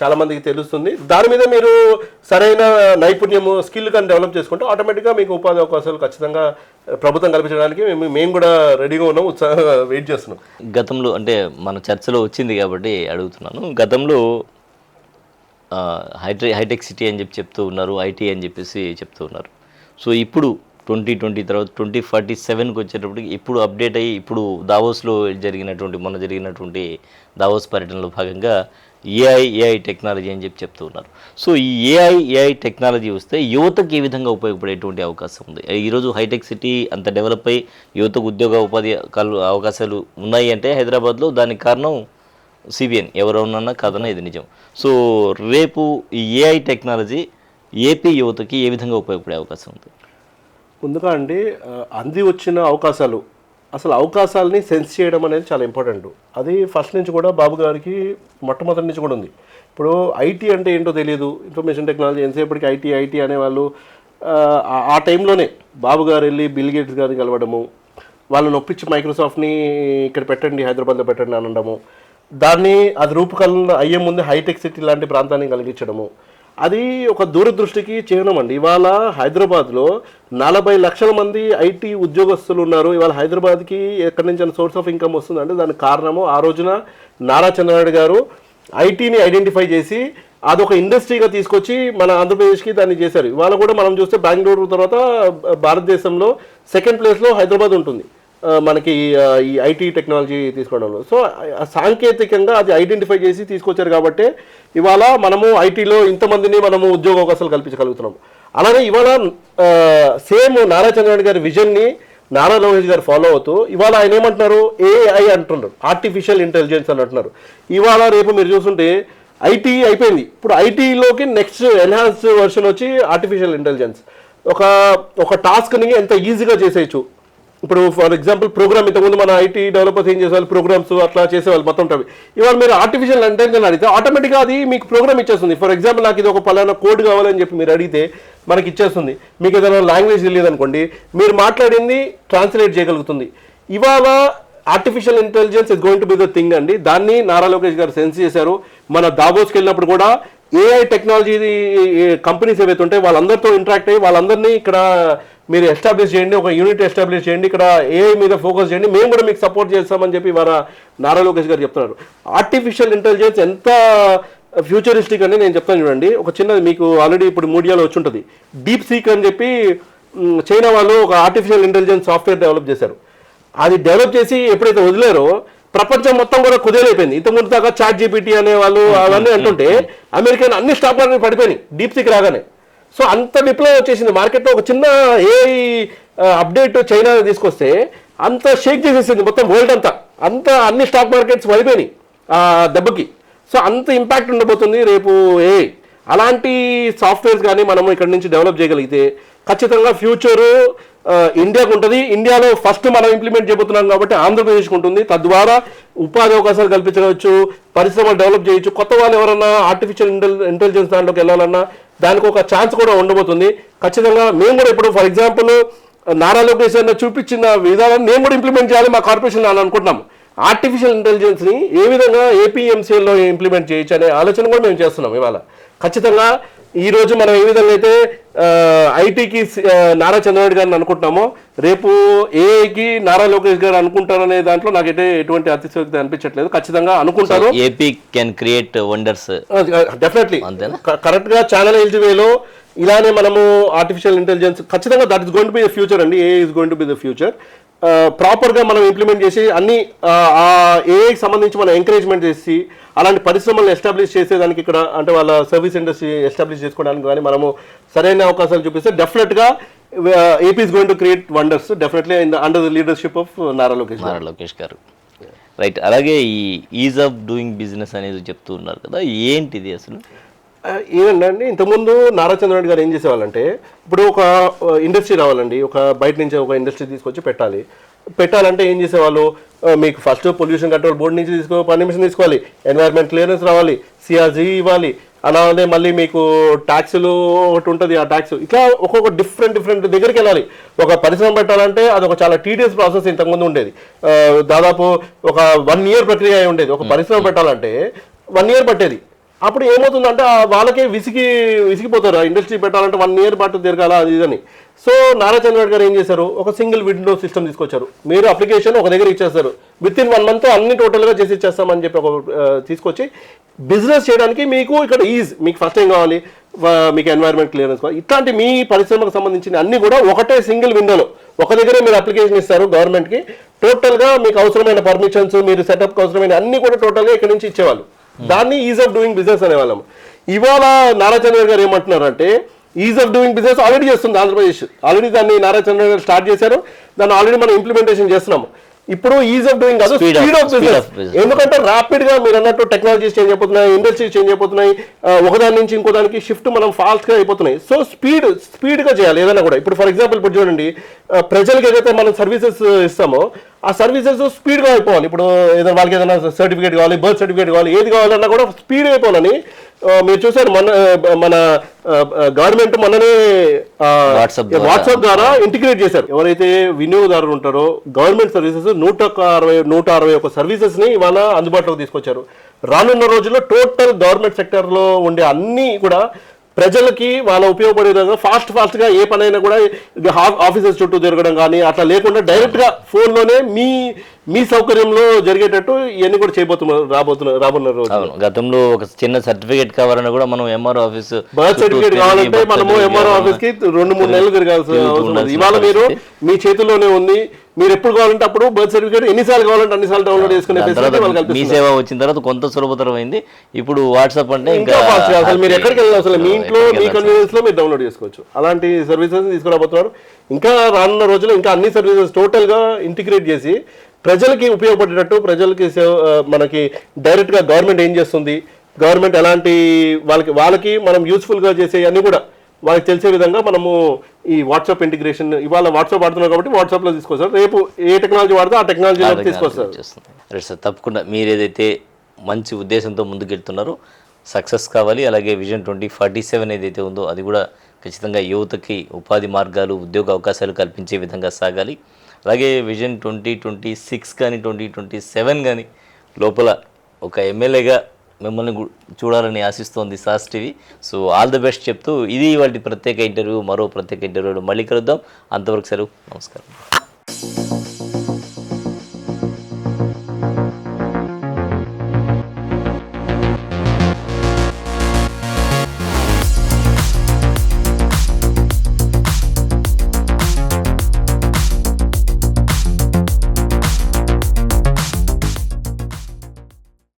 చాలా మందికి తెలుస్తుంది. దాని మీద మీరు సరైన నైపుణ్యము స్కిల్ కానీ డెవలప్ చేసుకుంటే ఆటోమేటిక్గా మీకు ఉపాధి అవకాశాలు ఖచ్చితంగా ప్రభుత్వం కల్పించడానికి మేము కూడా రెడీగా ఉన్నాం, ఉత్సాహంగా వెయిట్ చేస్తున్నాం. గతంలో అంటే మన చర్చలో వచ్చింది కాబట్టి అడుగుతున్నాను. గతంలో హైటెక్ సిటీ అని చెప్తూ ఉన్నారు, ఐటీ అని చెప్పేసి చెప్తూ ఉన్నారు. సో ఇప్పుడు 2020 తర్వాత 2047కి వచ్చేటప్పటికి ఇప్పుడు అప్డేట్ అయ్యి ఇప్పుడు దావోస్లో మొన్న జరిగినటువంటి దావోస్ పర్యటనలో భాగంగా ఏఐ టెక్నాలజీ అని చెప్తూ ఉన్నారు. సో ఈ ఏఐ టెక్నాలజీ వస్తే యువతకు ఏ విధంగా ఉపయోగపడేటువంటి అవకాశం ఉంది? ఈరోజు హైటెక్ సిటీ అంత డెవలప్ అయ్యి యువతకు ఉద్యోగ ఉపాధి అవకాశాలు ఉన్నాయి అంటే హైదరాబాద్లో దానికి కారణం సిబిఎన్, ఎవరన్నా కాదన్నా ఇది నిజం. సో రేపు ఈ ఏఐ టెక్నాలజీ ఏపీ యువతకి ఏ విధంగా ఉపయోగపడే అవకాశం ఉంది? ముందుగా అండి, అంది వచ్చిన అవకాశాలు, అసలు అవకాశాలని సెన్స్ చేయడం అనేది చాలా ఇంపార్టెంట్. అది ఫస్ట్ నుంచి కూడా బాబు గారికి మొట్టమొదటి నుంచి కూడా ఉంది. ఇప్పుడు ఐటీ అంటే ఏంటో తెలియదు, ఇన్ఫర్మేషన్ టెక్నాలజీ ఎంతసేపటికి ఐటీ అనేవాళ్ళు. ఆ టైంలోనే బాబు గారు వెళ్ళి బిల్ గేట్స్ గారిని కలవడము, వాళ్ళని ఒప్పించి మైక్రోసాఫ్ట్ని ఇక్కడ పెట్టండి, హైదరాబాద్లో పెట్టండి అని అనడము, దాన్ని అది రూపకల్పన అయ్యే ముందు హైటెక్ సిటీ లాంటి ప్రాంతాన్ని కలిగించడము, అది ఒక దూరదృష్టికి చిహ్నం అండి. ఇవాళ హైదరాబాద్లో 40 లక్షల మంది ఐటీ ఉద్యోగస్తులు ఉన్నారు. ఇవాళ హైదరాబాద్కి ఎక్కడి నుంచి సోర్స్ ఆఫ్ ఇన్కమ్ వస్తుందంటే దానికి కారణము ఆ రోజున నారా చంద్రనాయుడు గారు ఐటీని ఐడెంటిఫై చేసి అదొక ఇండస్ట్రీగా తీసుకొచ్చి మన ఆంధ్రప్రదేశ్కి దాన్ని చేశారు. ఇవాళ కూడా మనం చూస్తే బెంగళూరు తర్వాత భారతదేశంలో సెకండ్ ప్లేస్లో హైదరాబాద్ ఉంటుంది మనకి ఈ ఐటీ టెక్నాలజీ తీసుకోవడంలో. సో సాంకేతికంగా అది ఐడెంటిఫై చేసి తీసుకొచ్చారు కాబట్టి ఇవాళ మనము ఐటీలో ఇంతమందిని మనము ఉద్యోగ అవకాశాలు కల్పించగలుగుతున్నాము. అలానే ఇవాళ సేమ్ నారా చంద్రబాబు గారి విజన్ని నారా లోకేష్ గారు ఫాలో అవుతూ ఇవాళ ఆయన ఏమంటున్నారు, ఏఐ అంటున్నారు, ఆర్టిఫిషియల్ ఇంటెలిజెన్స్ అని అంటున్నారు. ఇవాళ రేపు మీరు చూస్తుంటే ఐటీ అయిపోయింది, ఇప్పుడు ఐటీలోకి నెక్స్ట్ ఎన్హాన్స్ వర్షన్ వచ్చి ఆర్టిఫిషియల్ ఇంటెలిజెన్స్. ఒక టాస్క్ని ఎంత ఈజీగా చేసేయచ్చు. ఇప్పుడు ఫర్ ఎగ్జాంపుల్ ప్రోగ్రామ్, ఇంతకుముందు మన ఐటీ డెవలపర్స్ ఏం చేసేవాళ్ళు, ప్రోగ్రామ్స్ అట్లా చేసేవాళ్ళు మొత్తం ఉంటాయి. ఇవాళ మీరు ఆర్టిఫిషియల్ ఇంటెలిజెన్స్ అడిగితే ఆటోమేటిక్గా అది మీకు ప్రోగ్రామ్ ఇచ్చేస్తుంది. ఫర్ ఎగ్జాంపుల్ నాకు ఇది ఒక పలానా కోడ్ కావాలని చెప్పి మీరు అడిగితే మనకి ఇచ్చేస్తుంది. మీకు ఏదైనా లాంగ్వేజ్ తెలియదు అనుకోండి, మీరు మాట్లాడింది ట్రాన్స్లేట్ చేయగలుగుతుంది. ఇవాళ artificial intelligence is going to be the thing అండి. దాన్ని నారా లోకేష్ గారు సెన్స్ చేశారు. మన దావోస్కి వెళ్ళినప్పుడు కూడా ఏఐ టెక్నాలజీ కంపెనీస్ ఏవైతే ఉంటాయి వాళ్ళందరితో ఇంటరాక్ట్ అయ్యి వాళ్ళందరినీ ఇక్కడ మీరు ఎస్టాబ్లిష్ చేయండి, ఒక యూనిట్ ఎస్టాబ్లిష్ చేయండి, ఇక్కడ ఏఐ మీద ఫోకస్ చేయండి, మేము కూడా మీకు సపోర్ట్ చేస్తామని చెప్పి ఇవాళ నారా లోకేష్ గారు చెప్తున్నారు. ఆర్టిఫిషియల్ ఇంటెలిజెన్స్ ఎంత ఫ్యూచరిస్టిక్ అని నేను చెప్తాను చూడండి. ఒక చిన్నది మీకు ఆల్రెడీ ఇప్పుడు మీడియాలో వచ్చి ఉంటుంది, డీప్ సీక్ అని చెప్పి చైనా వాళ్ళు ఒక ఆర్టిఫిషియల్ ఇంటెలిజెన్స్ సాఫ్ట్వేర్ డెవలప్ చేశారు. అది డెవలప్ చేసి ఎప్పుడైతే వదిలేరో ప్రపంచం మొత్తం కూడా కుదేలైపోయింది. ఇంతకుముందు దాకా చాట్ జీపీటీ అనే వాళ్ళు అవన్నీ అంటుంటే అమెరికన్ అన్ని స్టాక్ మార్కెట్ పడిపోయినాయి డీప్ సీక్ రాగానే. సో అంత విప్లవం వచ్చేసింది మార్కెట్లో. ఒక చిన్న ఏఐ అప్డేట్ చైనా తీసుకొస్తే అంత షేక్ చేసేసింది మొత్తం వరల్డ్ అంతా అన్ని స్టాక్ మార్కెట్స్ పడిపోయినాయి దెబ్బకి. సో అంత ఇంపాక్ట్ ఉండబోతుంది రేపు ఏఐ. అలాంటి సాఫ్ట్వేర్స్ కానీ మనము ఇక్కడ నుంచి డెవలప్ చేయగలిగితే ఖచ్చితంగా ఫ్యూచరు ఇండియాకు ఉంటుంది. ఇండియాలో ఫస్ట్ మనం ఇంప్లిమెంట్ చేయబోతున్నాం కాబట్టి ఆంధ్రప్రదేశ్కి ఉంటుంది. తద్వారా ఉపాధి అవకాశాలు కల్పించవచ్చు, పరిశ్రమలు డెవలప్ చేయొచ్చు. కొత్త వాళ్ళు ఎవరన్నా ఆర్టిఫిషియల్ ఇంటెలిజెన్స్ దాంట్లోకి వెళ్ళాలన్నా దానికి ఒక ఛాన్స్ కూడా ఉండబోతుంది. ఖచ్చితంగా మేము కూడా ఇప్పుడు ఫర్ ఎగ్జాంపుల్ నారా లోకేష్ చూపించిన విధానాన్ని మేము కూడా ఇంప్లిమెంట్ చేయాలి మా కార్పొరేషన్ అని అనుకుంటున్నాము. ఆర్టిఫిషియల్ ఇంటెలిజెన్స్ని ఏ విధంగా ఏపీఎంసీఎల్లో ఇంప్లిమెంట్ చేయొచ్చు అనే ఆలోచన కూడా మేము చేస్తున్నాం ఇవాళ. ఖచ్చితంగా ఈరోజు మనం ఏ విధంగా అయితే ఐటీకి నారా చంద్రబాబు గారిని అనుకుంటున్నామో రేపు ఏఐకి నారా లోకేష్ గారు అనుకుంటారనే దాంట్లో నాకైతే ఎటువంటి అతిశయోక్తి అనిపించట్లేదు. ఖచ్చితంగా అనుకుంటారు. AP can create wonders definitely. కరెక్ట్గా ఛానల్ ఎలిజివేలో ఇలానే మనము ఆర్టిఫిషియల్ ఇంటెలిజెన్స్ ఖచ్చితంగా that is going to be the future అండి. AI is going to be the future. ప్రాపర్గా మనం ఇంప్లిమెంట్ చేసి అన్ని ఏఐకి సంబంధించి మనం ఎంకరేజ్మెంట్ చేసి అలాంటి పరిశ్రమలను ఎస్టాబ్లిష్ చేసేదానికి ఇక్కడ అంటే వాళ్ళ సర్వీస్ ఇండస్ట్రీ ఎస్టాబ్లిష్ చేసుకోవడానికి కానీ మనము సరైన అవకాశాలు చూపిస్తే డెఫినెట్గా AP is going to create wonders definitely under the leadership of Nara Lokesh గారు. రైట్. అలాగే ఈ ఈజ్ ఆఫ్ డూయింగ్ బిజినెస్ అనేది చెప్తూ ఉన్నారు కదా, ఏంటిది అసలు? ఏదండి, ఇంతకుముందు నారా చంద్రబాబు గారు ఏం చేసేవాళ్ళంటే ఇప్పుడు ఒక ఇండస్ట్రీ రావాలండి, ఒక బయట నుంచి ఒక ఇండస్ట్రీ తీసుకొచ్చి పెట్టాలంటే ఏం చేసేవాళ్ళు, మీకు ఫస్ట్ పొల్యూషన్ కంట్రోల్ బోర్డు నుంచి పర్మిషన్ తీసుకోవాలి, ఎన్వైర్న్మెంట్ క్లియరెన్స్ రావాలి, సిఆర్జీ ఇవ్వాలి, అలానే మళ్ళీ మీకు ట్యాక్సులు ఒకటి ఉంటుంది, ఆ ట్యాక్స్ ఇట్లా ఒక్కొక్క డిఫరెంట్ దగ్గరికి వెళ్ళాలి. ఒక పరిశ్రమ పెట్టాలంటే అది ఒక చాలా టీడియస్ ప్రాసెస్ ఇంతకుముందు ఉండేది. దాదాపు ఒక 1 year ప్రక్రియ అయి ఉండేది. ఒక పరిశ్రమ పెట్టాలంటే 1 year పట్టేది. అప్పుడు ఏమవుతుందంటే వాళ్ళకే విసిగిపోతారు. ఇండస్ట్రీ పెట్టాలంటే 1 year పాటు తిరగాల అది ఇదని. సో నారా చంద్రబాబు గారు ఏం చేశారు, ఒక సింగిల్ విండో సిస్టమ్ తీసుకొచ్చారు. మీరు అప్లికేషన్ ఒక దగ్గర ఇచ్చేస్తారు, విత్ ఇన్ 1 month అన్ని టోటల్గా చేసి ఇచ్చేస్తామని చెప్పి ఒక తీసుకొచ్చి బిజినెస్ చేయడానికి మీకు ఇక్కడ మీకు ఫస్ట్ ఏం కావాలి, మీకు ఎన్వైరన్మెంట్ క్లియరెన్స్ కావాలి. ఇట్లాంటి మీ పరిశ్రమకు సంబంధించిన అన్ని కూడా ఒకటే సింగిల్ విండోలో ఒక దగ్గరే మీరు అప్లికేషన్ ఇస్తారు గవర్నమెంట్కి. టోటల్గా మీకు అవసరమైన పర్మిషన్స్, మీరు సెటప్కి అవసరమైన అన్ని కూడా టోటల్గా ఇక్కడ నుంచి ఇచ్చేవాళ్ళు. దాన్ని ఈజ్ ఆఫ్ డూయింగ్ బిజినెస్ అనేవాళ్ళం. ఇవాళ నారా చంద్రబాబు గారు ఏమంటున్నారంటే is of doing business already చేస్తుంది ఆంధ్రప్రదేశ్. ఆల్రెడీ దాన్ని నారా చంద్రబాబు గారు స్టార్ట్ చేశారు. దాన్ని ఆల్రెడీ మనం ఇంప్లిమెంటేషన్ చేస్తున్నాము. ఇప్పుడు ఈజ్ ఆఫ్ డూయింగ్ కాదు, స్పీడ్ ఆఫ్ బిజినెస్. ఎందుకంటే ర్యాపిడ్ గా మీరు అన్నట్టు టెక్నాలజీస్ చేంజ్ అయిపోతున్నాయి, ఇండస్ట్రీస్ చేంజ్ అయిపోతున్నాయి, ఒకదాని నుంచి ఇంకో దానికి షిఫ్ట్ మనం ఫాస్ట్ గా అయిపోతున్నాయి. సో స్పీడ్ గా చేయాలి ఏదైనా కూడా. ఇప్పుడు ఫర్ ఎగ్జాంపుల్ ఇప్పుడు చూడండి, ప్రజలకు ఏదైతే మనం సర్వీసెస్ ఇస్తామో ఆ సర్వీసెస్ స్పీడ్ గా అయిపోవాలి. ఇప్పుడు ఏదైనా వాళ్ళకి ఏదైనా సర్టిఫికేట్ కావాలి, బర్త్ సర్టిఫికేట్ కావాలి, ఏది కావాలన్నా కూడా స్పీడ్ అయిపోవాలని మీరు చూసారు. మన గవర్నమెంట్ మననే వాట్సాప్ ద్వారా ఇంటిగ్రేట్ చేశారు. ఎవరైతే వినియోగదారులు ఉంటారో గవర్నమెంట్ సర్వీసెస్ 161 సర్వీసెస్ ని ఇవాళ అందుబాటులోకి తీసుకొచ్చారు. రానున్న రోజుల్లో టోటల్ గవర్నమెంట్ సెక్టర్ లో ఉండే అన్ని కూడా ప్రజలకి వాళ్ళ ఉపయోగపడే విధంగా ఫాస్ట్ గా ఏ పనైనా కూడా ఆఫీసెస్ చుట్టూ తిరగడం కానీ అట్లా లేకుండా డైరెక్ట్ గా ఫోన్ లోనే మీ సౌకర్యంలో జరిగేటట్టు ఇవన్నీ కూడా చేయబోతున్నారు రాబోతున్న రోజు. గతంలో ఒక చిన్న సర్టిఫికేట్ కావాలన్నా కూడా మనం ఎంఆర్ఓ ఆఫీస్, బర్త్ సర్టిఫికేట్ కావాలంటే మనము ఎంఆర్ఓ ఆఫీస్ కి 2-3 నెలలు తిరగాల్సిన అవసరం లేదు. ఇవాళ మీరు మీ చేతుల్లోనే ఉంది. మీరు ఎప్పుడు కావాలంటే అప్పుడు బర్త్ సర్టిఫికేట్ ఎన్నిసార్లు కావాలంటే అన్నిసార్లు డౌన్లోడ్ చేసుకునే మీ సేవ వచ్చిన తర్వాత కొంత సులభతరమైంది. ఇప్పుడు వాట్సాప్ అంటే ఇంకా అసలు మీరు ఎక్కడికి వెళ్ళాలి, అసలు మీ ఇంట్లో మీ కన్వీనియన్స్ లో మీరు డౌన్లోడ్ చేసుకోవచ్చు. అలాంటి సర్వీసెస్ తీసుకురాబోతున్నారు. ఇంకా రానున్న రోజుల్లో ఇంకా అన్ని సర్వీసెస్ టోటల్ గా ఇంటిగ్రేట్ చేసి ప్రజలకి ఉపయోగపడేటట్టు, ప్రజలకి మనకి డైరెక్ట్ గా గవర్నమెంట్ ఏం చేస్తుంది, గవర్నమెంట్ ఎలాంటి వాళ్ళకి మనం యూస్ఫుల్ గా చేసే అన్ని కూడా వాళ్ళకి తెలిసే విధంగా మనము ఈ వాట్సాప్ ఇంటిగ్రేషన్, ఇవాళ వాట్సాప్ వాడుతున్నారు కాబట్టి వాట్సాప్లో తీసుకొస్తారు, రేపు ఏ టెక్నాలజీ వాడితే ఆ టెక్నాలజీలో తీసుకొస్తారు. రైట్ సార్, తప్పకుండా మీరు ఏదైతే మంచి ఉద్దేశంతో ముందుకెళ్తున్నారో సక్సెస్ కావాలి. అలాగే విజన్ 2047 ఏదైతే ఉందో అది కూడా ఖచ్చితంగా యువతకి ఉపాధి మార్గాలు, ఉద్యోగ అవకాశాలు కల్పించే విధంగా సాగాలి. అలాగే విజన్ 2026 కానీ 2027 కానీ లోపల ఒక ఎమ్మెల్యేగా మిమ్మల్ని చూడాలని ఆశిస్తోంది SAS TV. So all the best చెప్తూ ఇది వాటి ప్రత్యేక ఇంటర్వ్యూ. మరో ప్రత్యేక ఇంటర్వ్యూలో మళ్ళీ కలుద్దాం. అంతవరకు సెలవు, నమస్కారం.